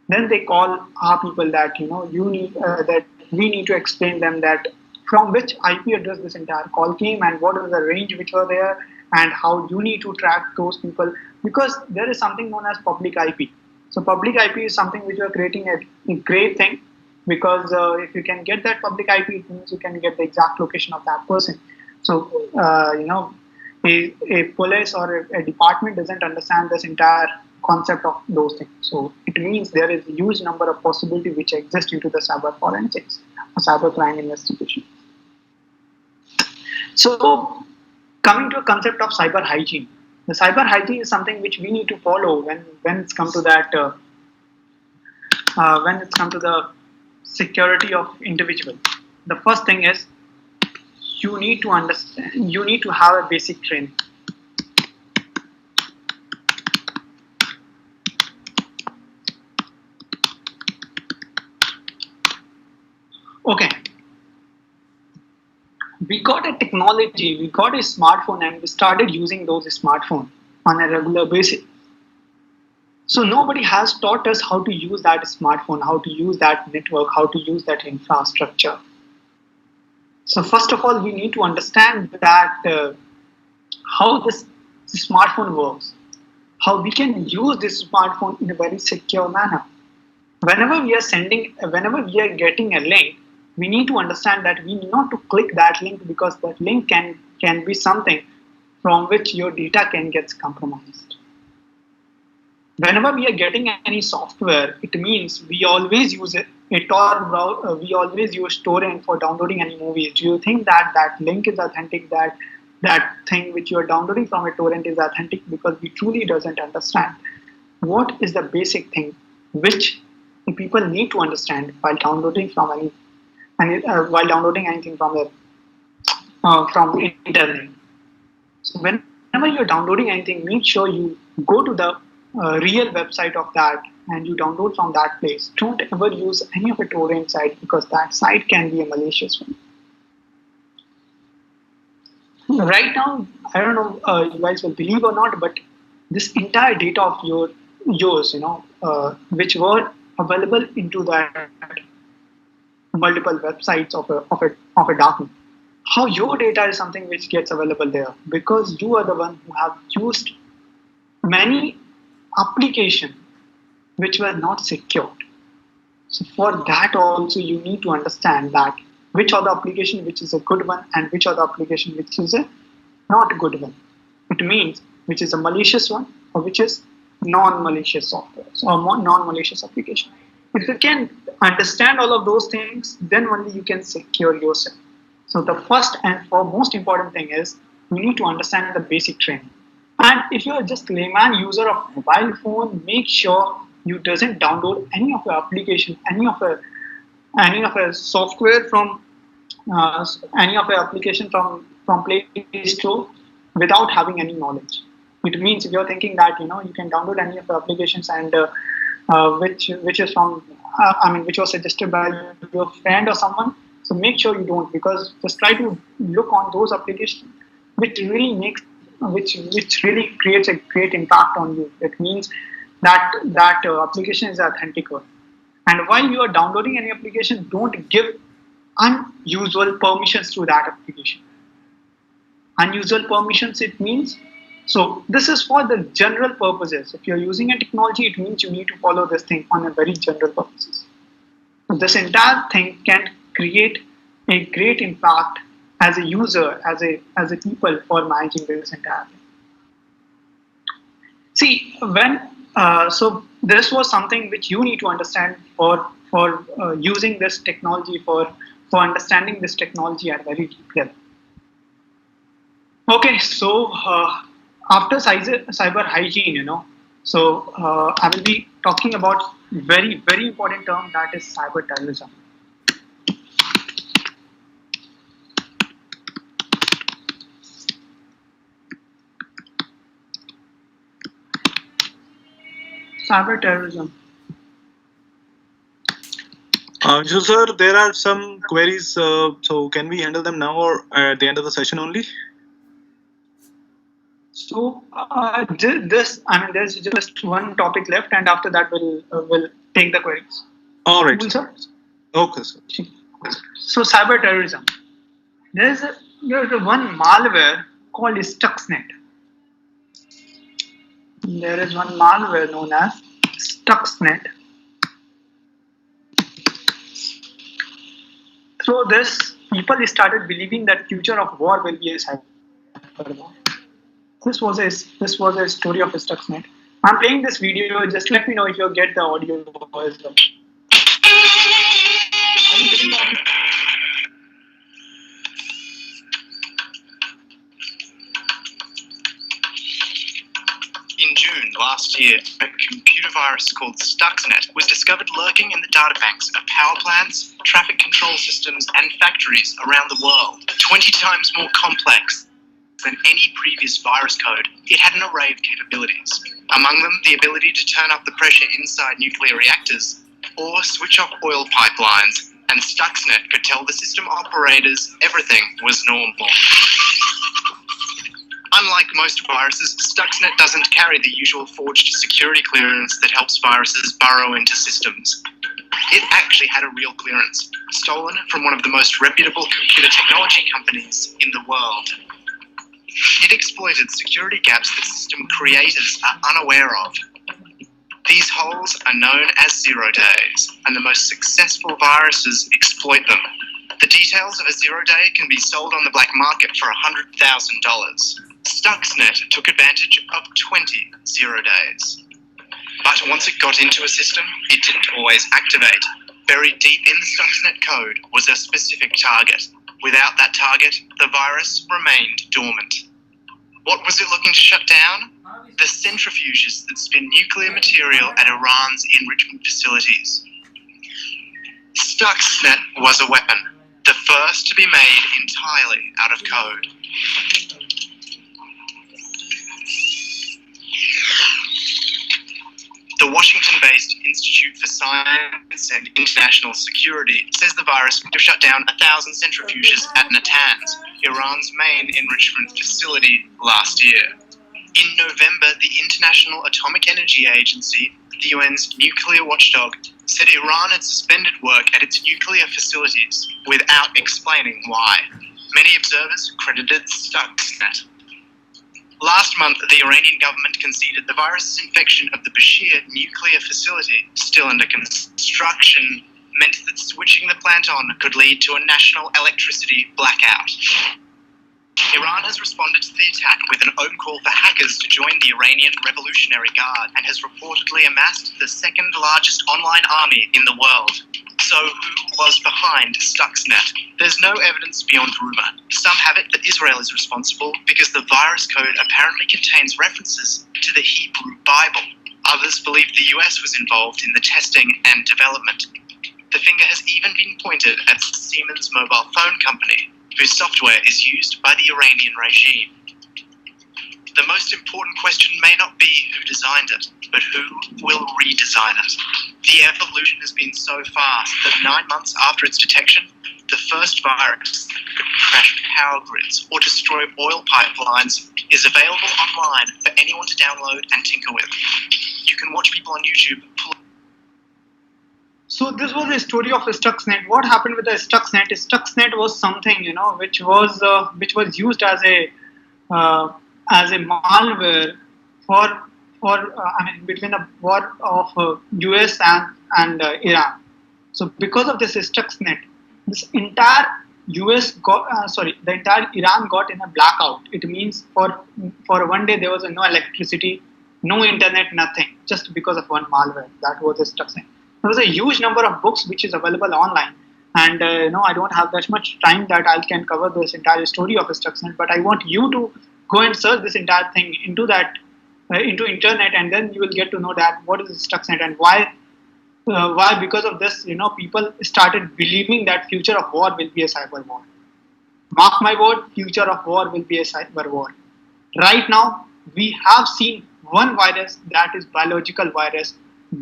Then they call our people that that we need to explain them that from which IP address this entire call came and what is the range which were there and how you need to track those people, because there is something known as public IP. So public IP is something which you are creating a great thing, because if you can get that public IP, it means you can get the exact location of that person. So a police or a department doesn't understand this entire concept of those things. So it means there is a huge number of possibilities which exist into the cyber forensics or cyber crime investigation. So coming to a concept of cyber hygiene, the cyber hygiene is something which we need to follow when it's come to that when it's come to the security of individual. The first thing is you need to understand, you need to have a basic training. Okay, we got a technology, we got a smartphone, and we started using those smartphones on a regular basis. So nobody has taught us how to use that smartphone, how to use that network, how to use that infrastructure. So first of all, we need to understand that how this smartphone works, how we can use this smartphone in a very secure manner. Whenever we are getting a link, we need to understand that we need not to click that link, because that link can be something from which your data can get compromised. Whenever we are getting any software, it means we always use a Tor browser, we always use torrent for downloading any movies. Do you think that link is authentic, that thing which you are downloading from a torrent is authentic? Because we truly doesn't understand what is the basic thing which people need to understand while downloading from anything from internet. So whenever you're downloading anything, make sure you go to the real website of that and you download from that place. Don't ever use any of a torrent site, because that site can be a malicious one. Right now, I don't know you guys will believe or not, but this entire data of yours, which were available into that multiple websites of a darknet. How your data is something which gets available there, because you are the one who have used many applications which were not secured. So for that also you need to understand that which are the application which is a good one and which are the application which is a not good one. It means which is a malicious one or which is non-malicious software or non-malicious application. If you can understand all of those things, then only you can secure yourself. So the first and most important thing is you need to understand the basic training. And if you're just layman user of mobile phone, make sure you doesn't download any of the application, any of a software from any of the application from Play Store without having any knowledge. It means if you're thinking that you can download any of the applications and which is from which was suggested by your friend or someone. So make sure you don't, because just try to look on those applications which really creates a great impact on you. It means that application is authentic one. And while you are downloading any application, don't give unusual permissions to that application. Unusual permissions, it means, so this is for the general purposes. If you're using a technology, it means you need to follow this thing on a very general purposes. So this entire thing can create a great impact as a user, as a people for managing this entire thing. See, so this was something which you need to understand for using this technology, for understanding this technology at a very deep level. Okay, so after cyber hygiene, so I will be talking about very, very important term, that is cyber terrorism. Cyber terrorism. So, sir, there are some queries. So, can we handle them now or at the end of the session only? So there's just one topic left, and after that we'll take the queries. All right. Cool, sir. Okay, sir. So cyber terrorism. There's one malware called Stuxnet. There is one malware known as Stuxnet. Through this, people started believing that future of war will be a cyber war. This was a story of Stuxnet. I'm playing this video. Just let me know if you get the audio as well. Are you getting the audio? In June last year, a computer virus called Stuxnet was discovered lurking in the databanks of power plants, traffic control systems, and factories around the world. 20 times more complex than any previous virus code, it had an array of capabilities. Among them, the ability to turn up the pressure inside nuclear reactors or switch off oil pipelines, and Stuxnet could tell the system operators everything was normal. Unlike most viruses, Stuxnet doesn't carry the usual forged security clearance that helps viruses burrow into systems. It actually had a real clearance, stolen from one of the most reputable computer technology companies in the world. It exploited security gaps that system creators are unaware of. These holes are known as 0 days, and the most successful viruses exploit them. The details of a 0 day can be sold on the black market for $100,000. Stuxnet took advantage of 20 0 days. But once it got into a system, it didn't always activate. Buried deep in the Stuxnet code was a specific target. Without that target, the virus remained dormant. What was it looking to shut down? The centrifuges that spin nuclear material at Iran's enrichment facilities. Stuxnet was a weapon, the first to be made entirely out of code. The Washington-based Institute for Science and International Security says the virus could have shut down 1,000 centrifuges at Natanz, Iran's main enrichment facility, last year. In November, the International Atomic Energy Agency, the UN's nuclear watchdog, said Iran had suspended work at its nuclear facilities without explaining why. Many observers credited Stuxnet. Last month, the Iranian government conceded the virus's infection of the Bashir nuclear facility, still under construction, meant that switching the plant on could lead to a national electricity blackout. Iran has responded to the attack with an open call for hackers to join the Iranian Revolutionary Guard and has reportedly amassed the second largest online army in the world. So who was behind Stuxnet? There's no evidence beyond rumor. Some have it that Israel is responsible because the virus code apparently contains references to the Hebrew Bible. Others believe the US was involved in the testing and development. The finger has even been pointed at Siemens mobile phone company, whose software is used by the Iranian regime. The most important question may not be who designed it, but who will redesign it. The evolution has been so fast that 9 months after its detection, the first virus that could crash power grids or destroy oil pipelines is available online for anyone to download and tinker with. You can watch people on YouTube pull. So this was a story of Stuxnet. What happened with the Stuxnet? Stuxnet was something which was used as a malware for between the war of US and Iran. So because of this Stuxnet, this entire the entire Iran got in a blackout. It means for 1 day there was no electricity, no internet, nothing, just because of one malware. That was Stuxnet. There was a huge number of books which is available online. And I don't have that much time that I can cover this entire story of Stuxnet, but I want you to go and search this entire thing into that into internet, and then you will get to know that what is Stuxnet and why because of this people started believing that future of war will be a cyber war. Mark my word, future of war will be a cyber war. Right now we have seen one virus, that is biological virus.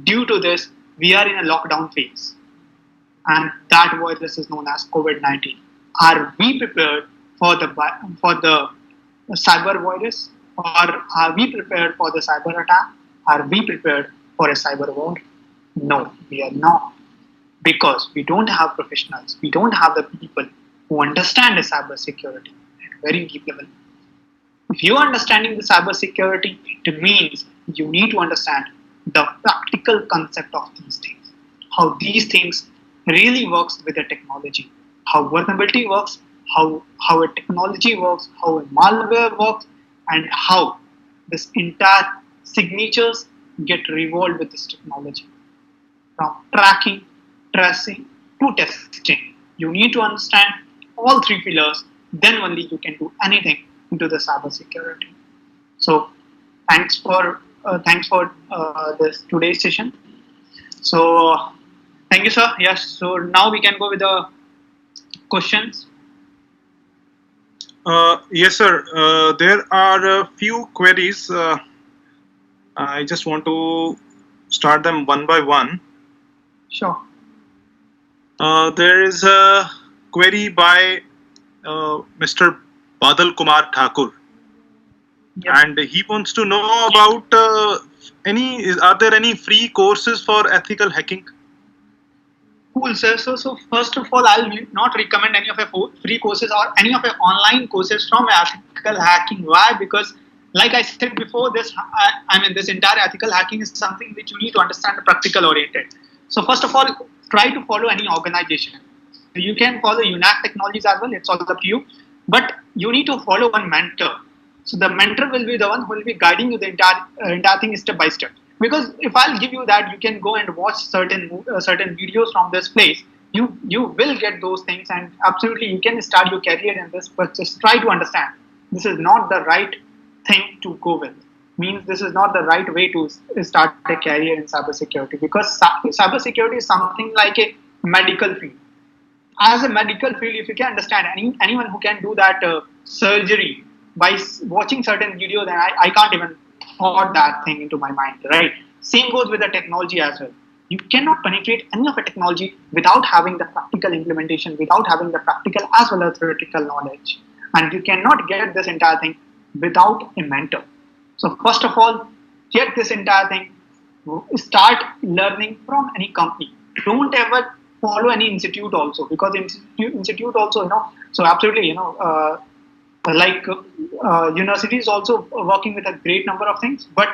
Due to this we are in a lockdown phase, and that virus is known as COVID-19. Are we prepared for the cyber virus, or are we prepared for the cyber attack? Are we prepared for a cyber war? No, we are not, because we don't have professionals. We don't have the people who understand the cyber security at a very deep level. If you are understanding the cyber security, it means you need to understand the practical concept of these things, how these things really works with the technology, how vulnerability works, how a technology works, how a malware works, and how this entire signatures get revolved with this technology. From tracking, tracing to testing, you need to understand all three pillars. Then only you can do anything into the cyber security. So, thanks for this today's session. So, thank you, sir. Yes. So now we can go with the questions. Yes, sir. There are a few queries. I just want to start them one by one. Sure. There is a query by Mr. Badal Kumar Thakur, Yep. and he wants to know about are there any free courses for ethical hacking? Cool, sir. So first of all, I'll not recommend any of your free courses or any of your online courses from ethical hacking. Why? Because, like I said before, this entire ethical hacking is something which you need to understand, practical oriented. So first of all, try to follow any organization. You can follow UNAC technologies as well. It's all up to you. But you need to follow one mentor. So the mentor will be the one who will be guiding you the entire thing step by step. Because if I'll give you that, you can go and watch certain videos from this place. You will get those things, and absolutely you can start your career in this. But just try to understand this is not the right thing to go with. Means this is not the right way to start a career in cybersecurity, because cybersecurity is something like a medical field. As a medical field, if you can understand anyone who can do that surgery by watching certain videos, then I can't even thought that thing into my mind, right? Same goes with the technology as well. You cannot penetrate any of the technology without having the practical implementation, without having the practical as well as theoretical knowledge. And you cannot get this entire thing without a mentor. So first of all, get this entire thing, start learning from any company. Don't ever follow any institute also, because institute also, so absolutely, universities also working with a great number of things. But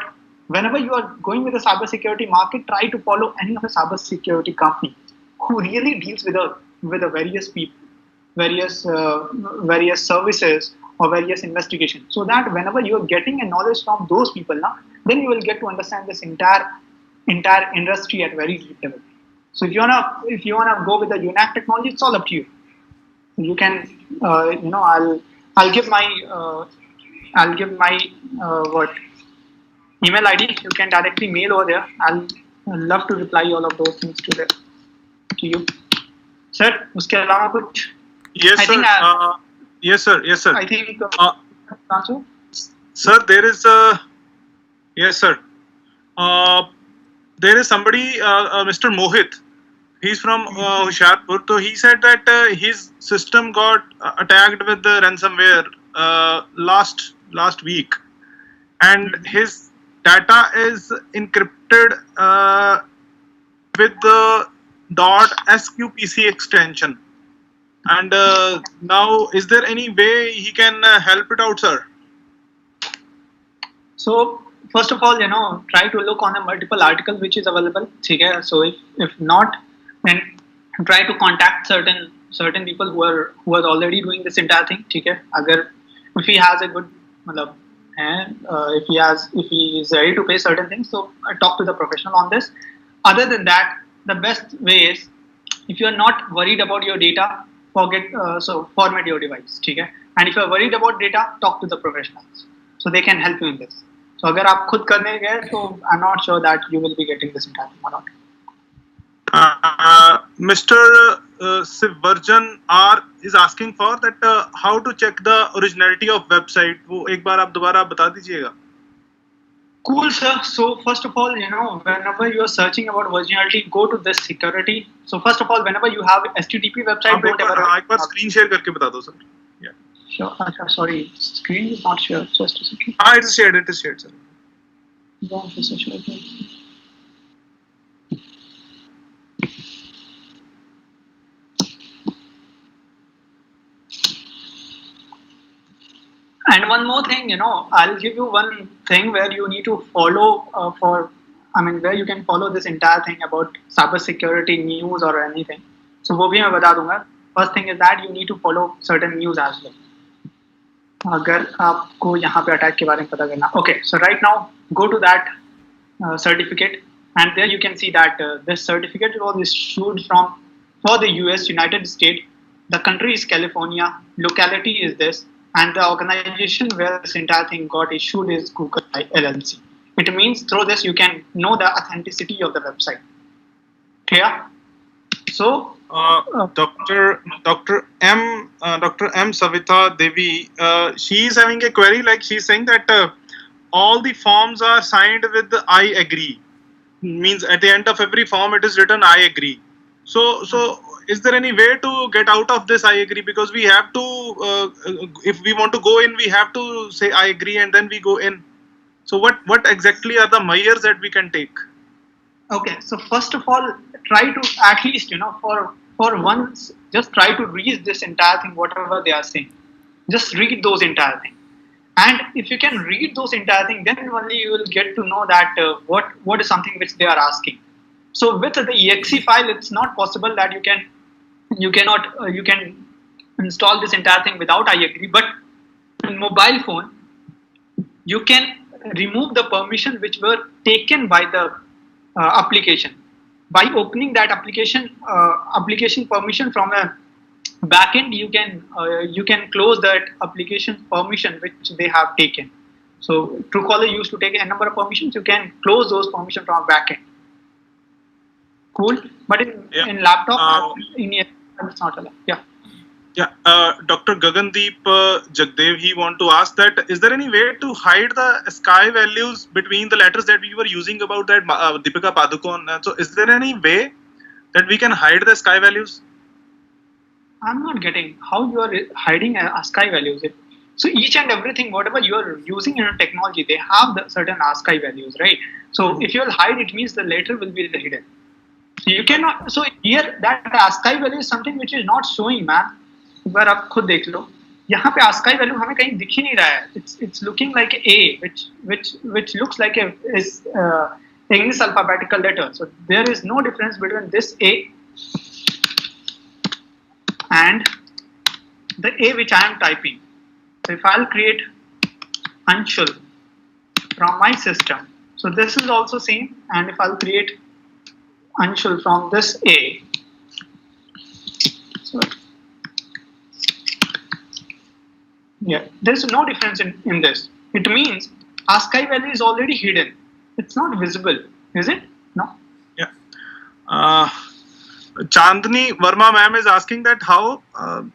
whenever you are going with the cybersecurity market, try to follow any of the cybersecurity company who really deals with the various people, various services or various investigations, so that whenever you are getting a knowledge from those people now, then you will get to understand this entire industry at very deep level. So if you wanna go with the UNAC technology, it's all up to you. You can, I'll give my email ID. You can directly mail over there. I'll love to reply all of those things to you. Sir, उसके अलावा कुछ? Yes, I sir. think Yes, sir. Yes, sir. I think Sir, there is a yes, sir. There is somebody, Mr. Mohit. He's from Hoshiarpur. So he said that his system got attacked with the ransomware last week, and his data is encrypted with the .sqpc extension. And now, is there any way he can help it out, sir? So first of all, try to look on the multiple articles which is available. Okay? So if not, then try to contact certain people who are already doing this entire thing. Okay? If he has a good, if he is ready to pay certain things, so talk to the professional on this. Other than that, the best way is if you are not worried about your data, format your device, ठीक है? And if you are worried about data, talk to the professionals, so they can help you in this. So अगर आप खुद करने गए, so I'm not sure that you will be getting this entire thing or not. Mr. Sivarjan R is asking for that how to check the originality of website. वो एक बार आप दोबारा बता दीजिएगा. Cool, sir. So first of all, whenever you are searching about originality, go to this security. So first of all, whenever you have HTTP website, आप एक बार screen share करके बता दो sir. Yeah. Sure. Sorry, screen is not shared. Just a second. It is shared. Sir. Yeah, this is shared. And one more thing, I'll give you one thing where you need to follow where you can follow this entire thing about cybersecurity news or anything. So वो भी मैं बता दूंगा. First thing is that you need to follow certain news as well. अगर आपको यहाँ पे attack के बारे में पता करना. Okay, so right now go to that certificate, and there you can see that this certificate was issued for the US, United States. The country is California. Locality is this. And the organization where this entire thing got issued is Google LLC. It means through this you can know the authenticity of the website. Clear? So, Dr. M Savita Devi, she is having a query. Like she's saying that all the forms are signed with the I agree. Means at the end of every form it is written I agree. So is there any way to get out of this I agree? Because we have to, if we want to go in, we have to say I agree and then we go in. So what exactly are the measures that we can take? Okay, so first of all, try to at least, for once, just try to read this entire thing, whatever they are saying. Just read those entire thing. And if you can read those entire thing, then only you will get to know that what is something which they are asking. So with the exe file, it's not possible that you can install this entire thing without I agree. But in mobile phone, you can remove the permission which were taken by the application by opening that application permission from a backend. You can close that application permission which they have taken. So Truecaller used to take a number of permissions. You can close those permissions from a backend. Cool, but in laptop, it's not allowed. Yeah. Dr. Gagandeep Jagdev, he want to ask that is there any way to hide the sky values between the letters that we were using about that Deepika Padukone? So is there any way that we can hide the sky values? I'm not getting how you are hiding ASCII values. So each and everything, whatever you are using in a technology, they have the certain ASCII values, right? So if you will hide, it means the letter will be hidden. So you cannot. So here that ASCII value is something which is not showing, man. एक बार आप खुद देख लो, यहाँ पे ASCII value हमें कहीं दिख ही नहीं रहा है. It's looking like A, which looks like is English alphabetical letter. So there is no difference between this A and the A which I am typing. So if I'll create Anshul from my system, so this is also same. And if I'll create Anshul from this A, so yeah, there's no difference in this. It means ASCII value is already hidden. It's not visible, is it? No. Yeah. Chandni Verma ma'am is asking that how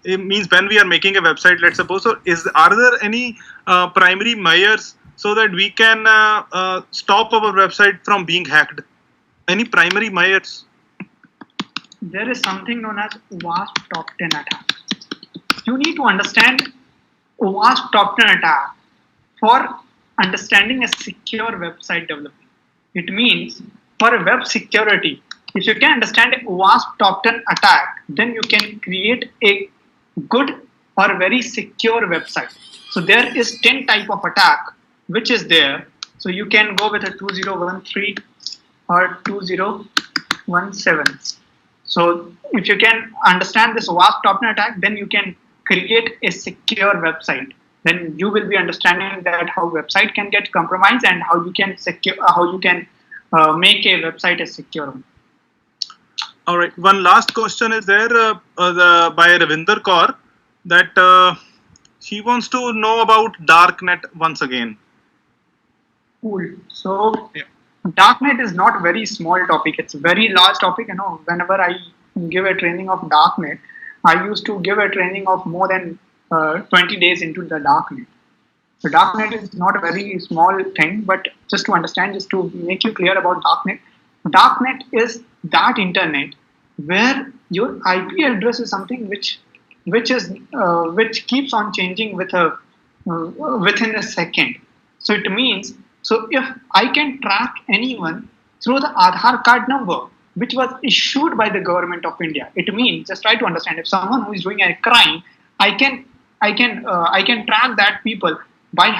it means when we are making a website, let's suppose. So are there any primary measures so that we can stop our website from being hacked? Any primary measures? There is something known as OWASP top 10 attack. You need to understand OWASP top 10 attack for understanding a secure website development. It means for a web security, if you can understand a OWASP top 10 attack, then you can create a good or very secure website. So there is 10 type of attack which is there. So you can go with a 2013 or 2017. So if you can understand this OWASP top 10 attack, then you can create a secure website. Then you will be understanding that how website can get compromised and how you can make a website a secure one. All right. One last question is there by Ravinder Kaur that she wants to know about Darknet once again. Cool. So Yeah. Darknet is not very small topic. It's a very large topic. Whenever I give a training of Darknet, I used to give a training of more than 20 days into the Darknet. So Darknet is not a very small thing, but just to understand, just to make you clear about Darknet is that internet where your IP address is something which keeps on changing within a second. So it means, so if I can track anyone through the Aadhaar card number which was issued by the government of India, it means, just try to understand, if someone who is doing a crime, I can track that people by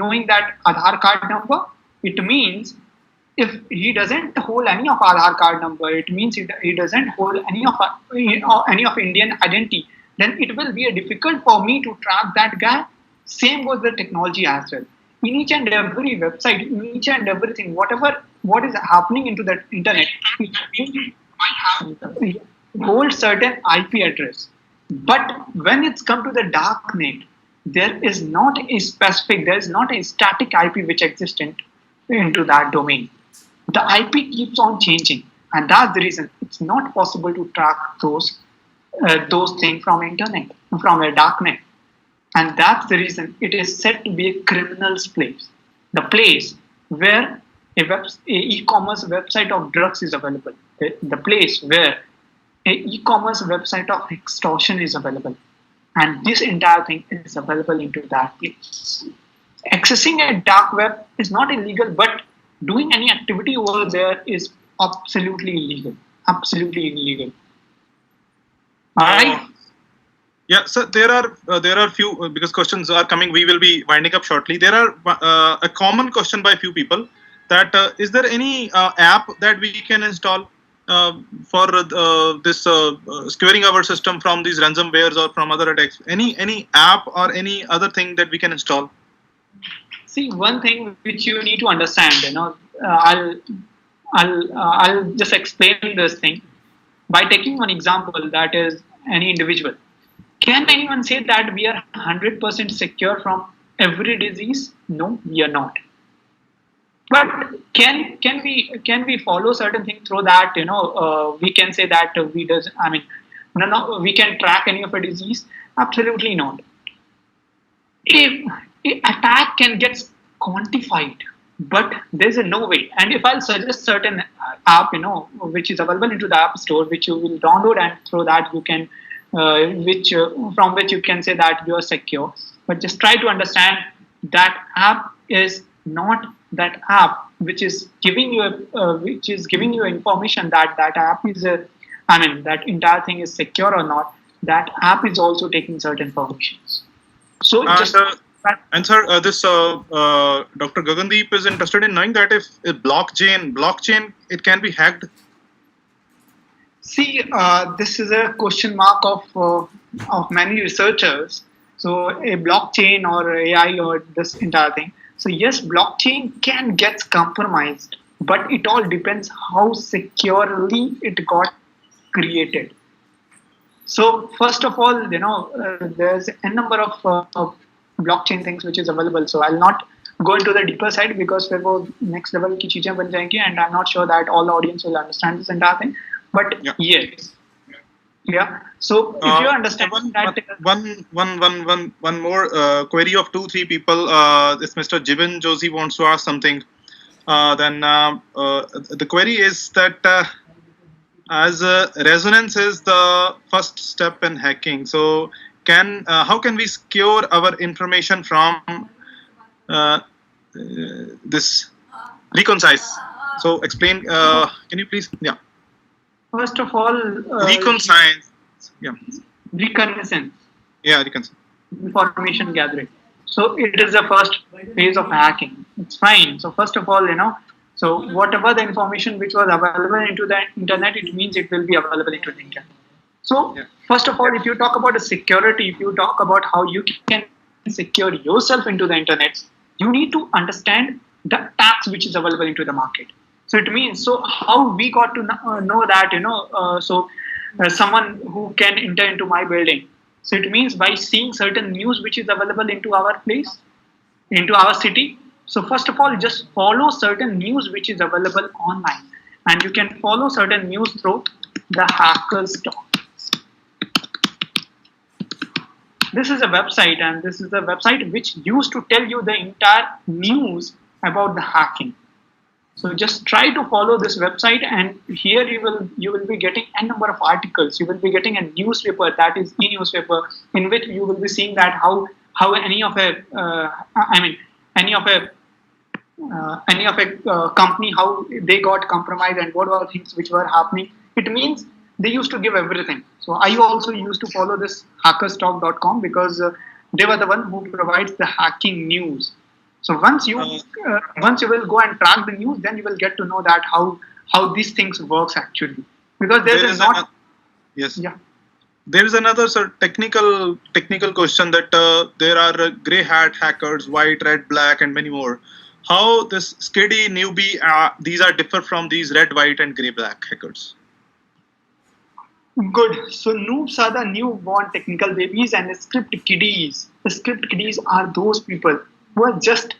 knowing that Aadhaar card number. It means if he doesn't hold any of Aadhaar card number, it means he doesn't hold any of Indian identity, then it will be difficult for me to track that guy. Same goes with technology as well. In each and every website, in each and everything, what is happening into the internet, it hold certain IP address. But when it's come to the darknet, there is not a static IP which exists into that domain. The IP keeps on changing, and that's the reason it's not possible to track those things from a darknet. And that's the reason it is said to be a criminal's place, the place where a e-commerce website of drugs is available, the place where a e-commerce website of extortion is available, and this entire thing is available into that place. Accessing a dark web is not illegal, but doing any activity over there is absolutely illegal. Absolutely illegal. All right. Yeah, so there are few because questions are coming. We will be winding up shortly. There are a common question by few people that is there any app that we can install for this securing our system from these ransomwares or from other attacks? Any app or any other thing that we can install? See, one thing which you need to understand, I'll just explain this thing by taking one example, that is any individual. Can anyone say that we are 100% secure from every disease? No, we are not. But can we follow certain things through that? We can say that we can track any of a disease? Absolutely not. If attack can get quantified, but there's no way. And if I'll suggest certain app, which is available into the app store, which you will download, and through that you can, from which you can say that you are secure. But just try to understand that app is not that app which is giving you information that app is that entire thing is secure or not. That app is also taking certain permissions. So and sir, this Dr. Gagandeep is interested in knowing that if a blockchain, it can be hacked. See, this is a question mark of many researchers. So a blockchain or AI or this entire thing. So yes, blockchain can get compromised, but it all depends how securely it got created. So first of all, there's a number of blockchain things which is available. So I'll not go into the deeper side because फिर वो next level की चीजें बन जाएंगी, and I'm not sure that all the audience will understand this entire thing. But yes, yeah. So if you understand one more query of 2-3 people. This Mr. Jibin Josie wants to ask something. Then the query is that as resonance is the first step in hacking. So how can we secure our information from this reconcile? So explain. Can you please? Yeah. First of all, reconcile. Yeah. Reconnaissance. Yeah, reconnaissance. Information gathering. So it is the first phase of hacking. It's fine. So first of all, so whatever the information which was available into the internet, it means it will be available into the internet. So first of all, if you talk about the security, if you talk about how you can secure yourself into the internet, you need to understand the attacks which is available into the market. So it means, so how we got to know that, someone who can enter into my building. So it means by seeing certain news which is available into our place, into our city. So first of all, just follow certain news which is available online, and you can follow certain news through the hackers talk. This is a website, and this is a website which used to tell you the entire news about the hacking. So just try to follow this website, and here you will be getting a number of articles. You will be getting a newspaper, that is e-newspaper, in which you will be seeing that how any of a company, how they got compromised and what were things which were happening. It means they used to give everything. So I also used to follow this hackerstalk.com because they were the one who provides the hacking news. So once you will go and track the news, then you will get to know that how these things works actually. Because there is another technical question that there are grey hat hackers, white, red, black, and many more. How this skiddy, newbie, these are differ from these red, white, and grey, black hackers? Good. So noobs are the newborn technical babies, and the script kiddies. The script kiddies are those people who are just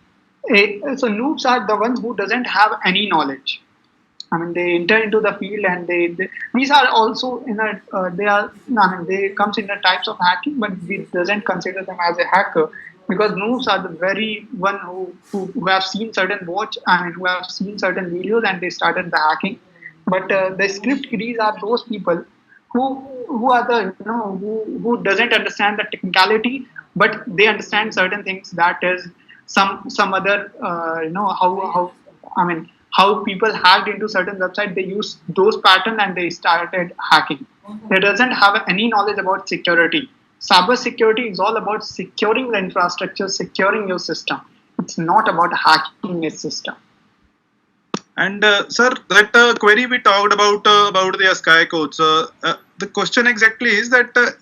so noobs are the ones who doesn't have any knowledge. I mean, they enter into the field, and these are also in a they comes in the types of hacking, but we doesn't consider them as a hacker, because noobs are the very one who have seen certain who have seen certain videos, and they started the hacking. But the script kiddies are those people who are the who doesn't understand the technicality, but they understand certain things, that is some other how people hacked into certain website. They use those patterns and they started hacking. They doesn't have any knowledge about security. Cyber security is all about securing the infrastructure, securing your system. It's not about hacking a system. And sir, that query we talked about the ASCII codes. The question exactly is that Dr.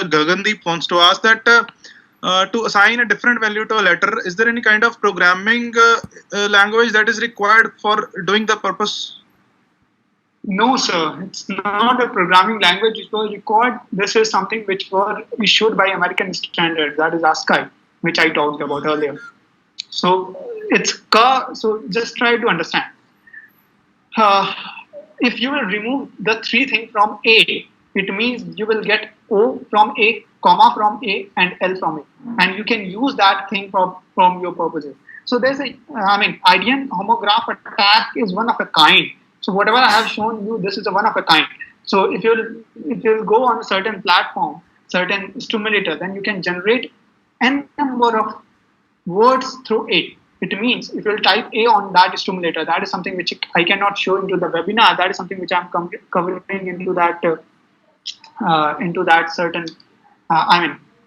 Gagandeep wants to ask that to assign a different value to a letter, is there any kind of programming language that is required for doing the purpose? No, sir. It's not a programming language which was required. This is something which was issued by American standard, that is ASCII, which I talked about earlier. So so just try to understand. If you will remove the three things from A, it means you will get O from A, comma from A, and L from A, and you can use that thing from your purposes. So there's IDN homograph attack is one of a kind. So whatever I have shown you, this is a one of a kind. So if you'll go on a certain platform, certain stimulator, then you can generate n number of words through A. It means if you'll type A on that stimulator, that is something which I cannot show into the webinar. That is something which I'm covering into that certain.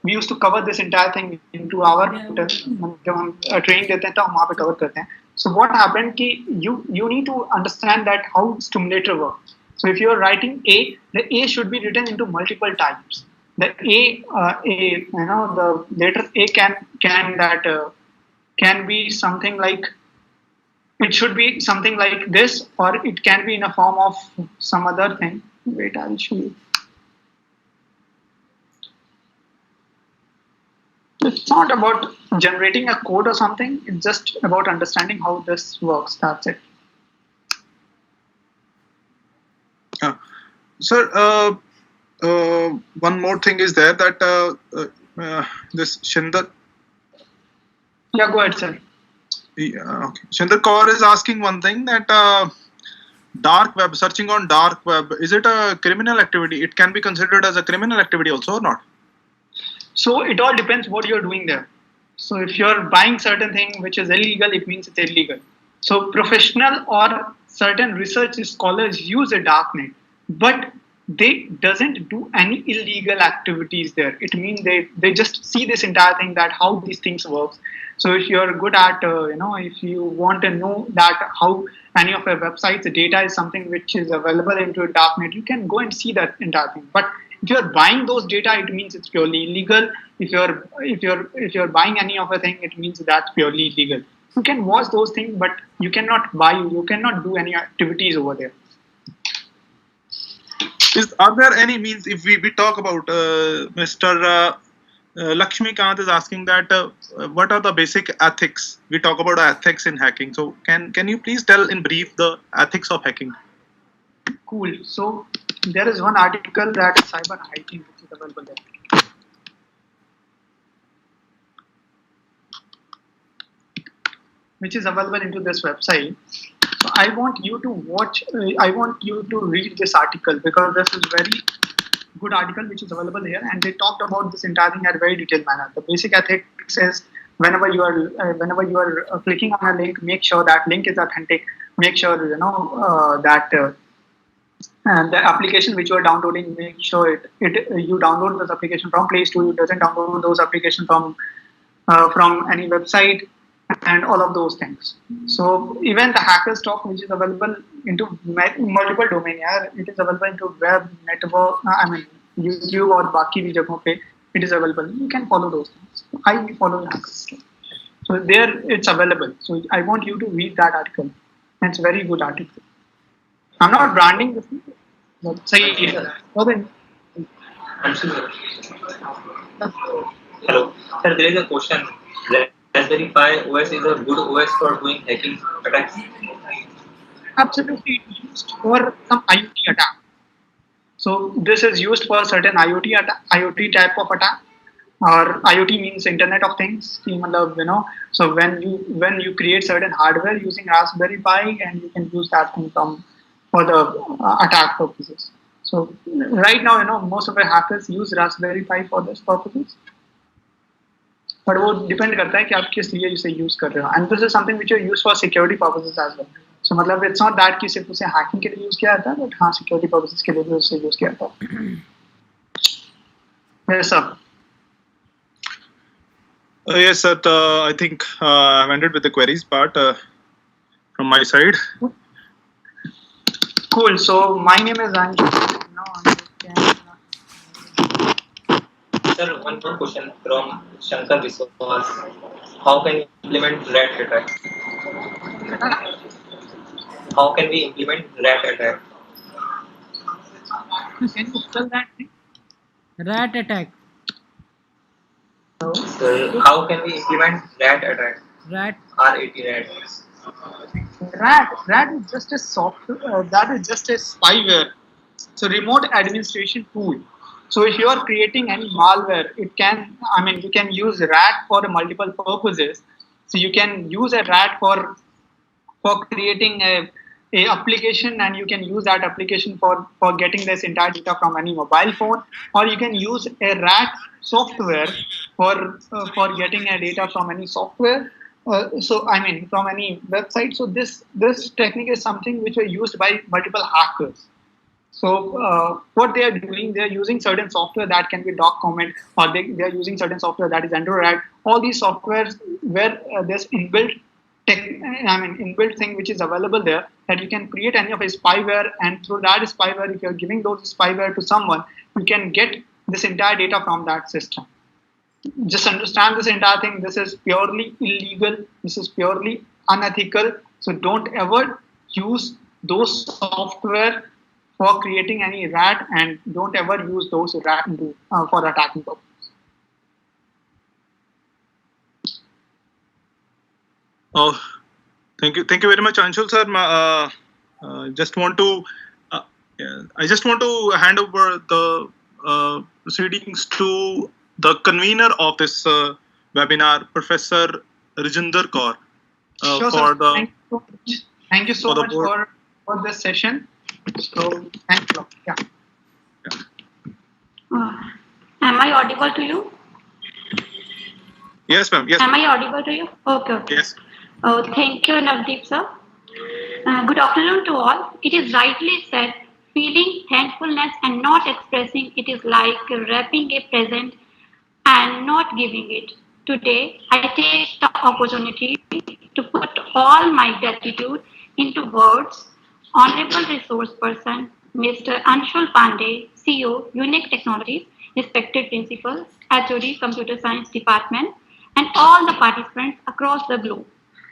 We used to cover this entire thing into our training देते हैं तो हम वहाँ पे cover करते हैं. So what happened कि you need to understand that how stimulator works. So if you are writing A, the A should be written into multiple types. The the letter A can be something like, it should be something like this, or it can be in a form of some other thing. Wait, I'll show you. It's not about generating a code or something. It's just about understanding how this works. That's it. Sir, one more thing is there that this Shinder. Yeah, go ahead, sir. Yeah, okay. Shinder Kaur is asking one thing, that dark web, searching on dark web, is it a criminal activity? It can be considered as a criminal activity also or not? So it all depends what you're doing there. So if you're buying certain thing which is illegal, it means it's illegal. So professional or certain research scholars use a darknet, but they doesn't do any illegal activities there. It means they just see this entire thing, that how these things works. So if you're good at, if you want to know that how any of your websites data is something which is available into a darknet, you can go and see that entire thing. But if you're buying those data, it means it's purely illegal. If you're buying any of a thing, it means that's purely illegal. You can watch those things, but you cannot buy, you cannot do any activities over there. Are there any means, if we talk about Mr. Lakshmikant is asking that what are the basic ethics? We talk about ethics in hacking. So can you please tell in brief the ethics of hacking? Cool. So there is one article that is cyber hygiene which is available there. Which is available into this website. So I want you to watch, I want you to read this article because this is very good article which is available here, and they talked about this entire thing at a very detailed manner. The basic ethics is whenever you are clicking on a link, make sure that link is authentic. Make sure that and the application which you are downloading, make sure you download this application from Play Store. You doesn't download those applications from any website, and all of those things. So even the hackers talk, which is available into multiple domains. It is available into web, network, YouTube or baki bhi jagahon pe it is available. You can follow those things. I follow the hackers talk. So there it's available. So I want you to read that article. It's a very good article. I'm not branding this, but say Hello, sir. There is a question. Raspberry Pi OS is a good OS for doing hacking attacks. Absolutely, it's used for some IoT attack. So this is used for certain IoT type of attack, or IoT means Internet of Things. So when you create certain hardware using Raspberry Pi, and you can use that thing for the attack purposes. So right now, most of the hackers use Raspberry Pi for this purposes. But वो depend करता है कि आप किस लिए इसे use कर रहे हो. And this is something which are used for security purposes as well. So मतलब it's not that कि सिर्फ उसे hacking के लिए use किया जाता है, but हाँ security purposes के लिए भी उसे use किया जाता है. Yes, sir. Yes, sir. I think I've ended with the queries part from my side. Cool. So my name is Anju. Sir, one more question from Shankar Viswas. How can we implement rat attack? How can we implement rat attack? Can you spell that thing? Rat attack. Sir, how can we implement rat attack? Rat. RAT rat. Rat is just a software. That is just a spyware. So remote administration tool. So if you are creating any malware, you can use rat for multiple purposes. So you can use a rat for creating a application, and you can use that application for getting this entire data from any mobile phone, or you can use a rat software for getting a data from any software. From any website. So this technique is something which are used by multiple hackers. So what they are doing, they are using certain software that can be document, or they are using certain software that is Android. All these softwares where there's inbuilt thing which is available there, that you can create any of a spyware, and through that spyware, if you're giving those spyware to someone, you can get this entire data from that system. Just understand this entire thing. This is purely illegal. This is purely unethical. So don't ever use those software for creating any rat, and don't ever use those rat for attacking purposes. Oh, thank you very much, Anshul sir. I just want to hand over the proceedings to the convener of this webinar, Professor Rajinder Kaur, Sure, for sir. the Thank you so much for this session. So thank you. Yeah. Am I audible to you? Yes, ma'am. Yes. Am I audible to you? Okay. Yes. Oh, thank you, Navdeep sir. Good afternoon to all. It is rightly said, feeling thankfulness and not expressing it is like wrapping a present and not giving it. Today, I take the opportunity to put all my gratitude into words. Honorable resource person, Mr. Anshul Pandey, CEO, Unique Technologies, respected principal, HOD, Computer Science Department, and all the participants across the globe.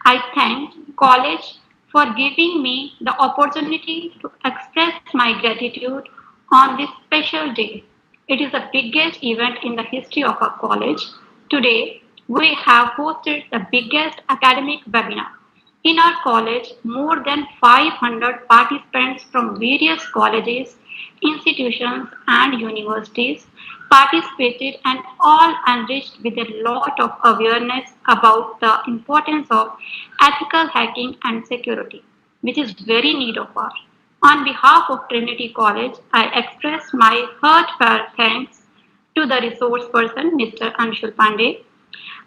I thank college for giving me the opportunity to express my gratitude on this special day. It is the biggest event in the history of our college. Today, we have hosted the biggest academic webinar. In our college, more than 500 participants from various colleges, institutions, and universities participated and all enriched with a lot of awareness about the importance of ethical hacking and security, which is very need of our. On behalf of Trinity College, I express my heartfelt thanks to the resource person, Mr. Anshul Pandey.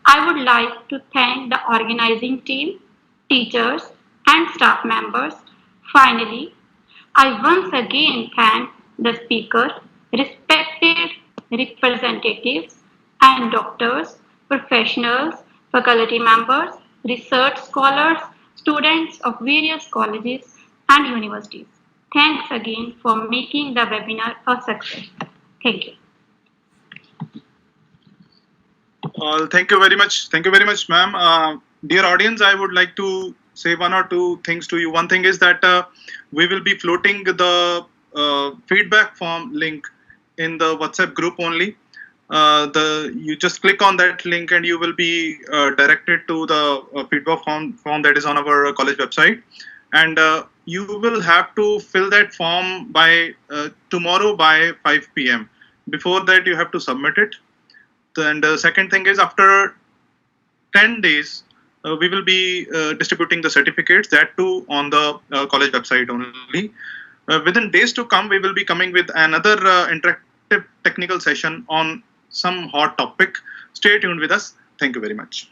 I would like to thank the organizing team, teachers, and staff members. Finally, I once again thank the speaker, respected representatives, and doctors, professionals, faculty members, research scholars, students of various colleges and universities. Thanks again for making the webinar a success. Thank you. Thank you very much. Thank you very much, ma'am. Dear audience, I would like to say one or two things to you. One thing is that we will be floating the feedback form link in the WhatsApp group only. You just click on that link and you will be directed to the feedback form that is on our college website. And you will have to fill that form by tomorrow by 5 p.m. Before that, you have to submit it. And the second thing is, after 10 days, we will be distributing the certificates, that too on the college website only. Within days to come, we will be coming with another interactive technical session on some hot topic. Stay tuned with us. Thank you very much.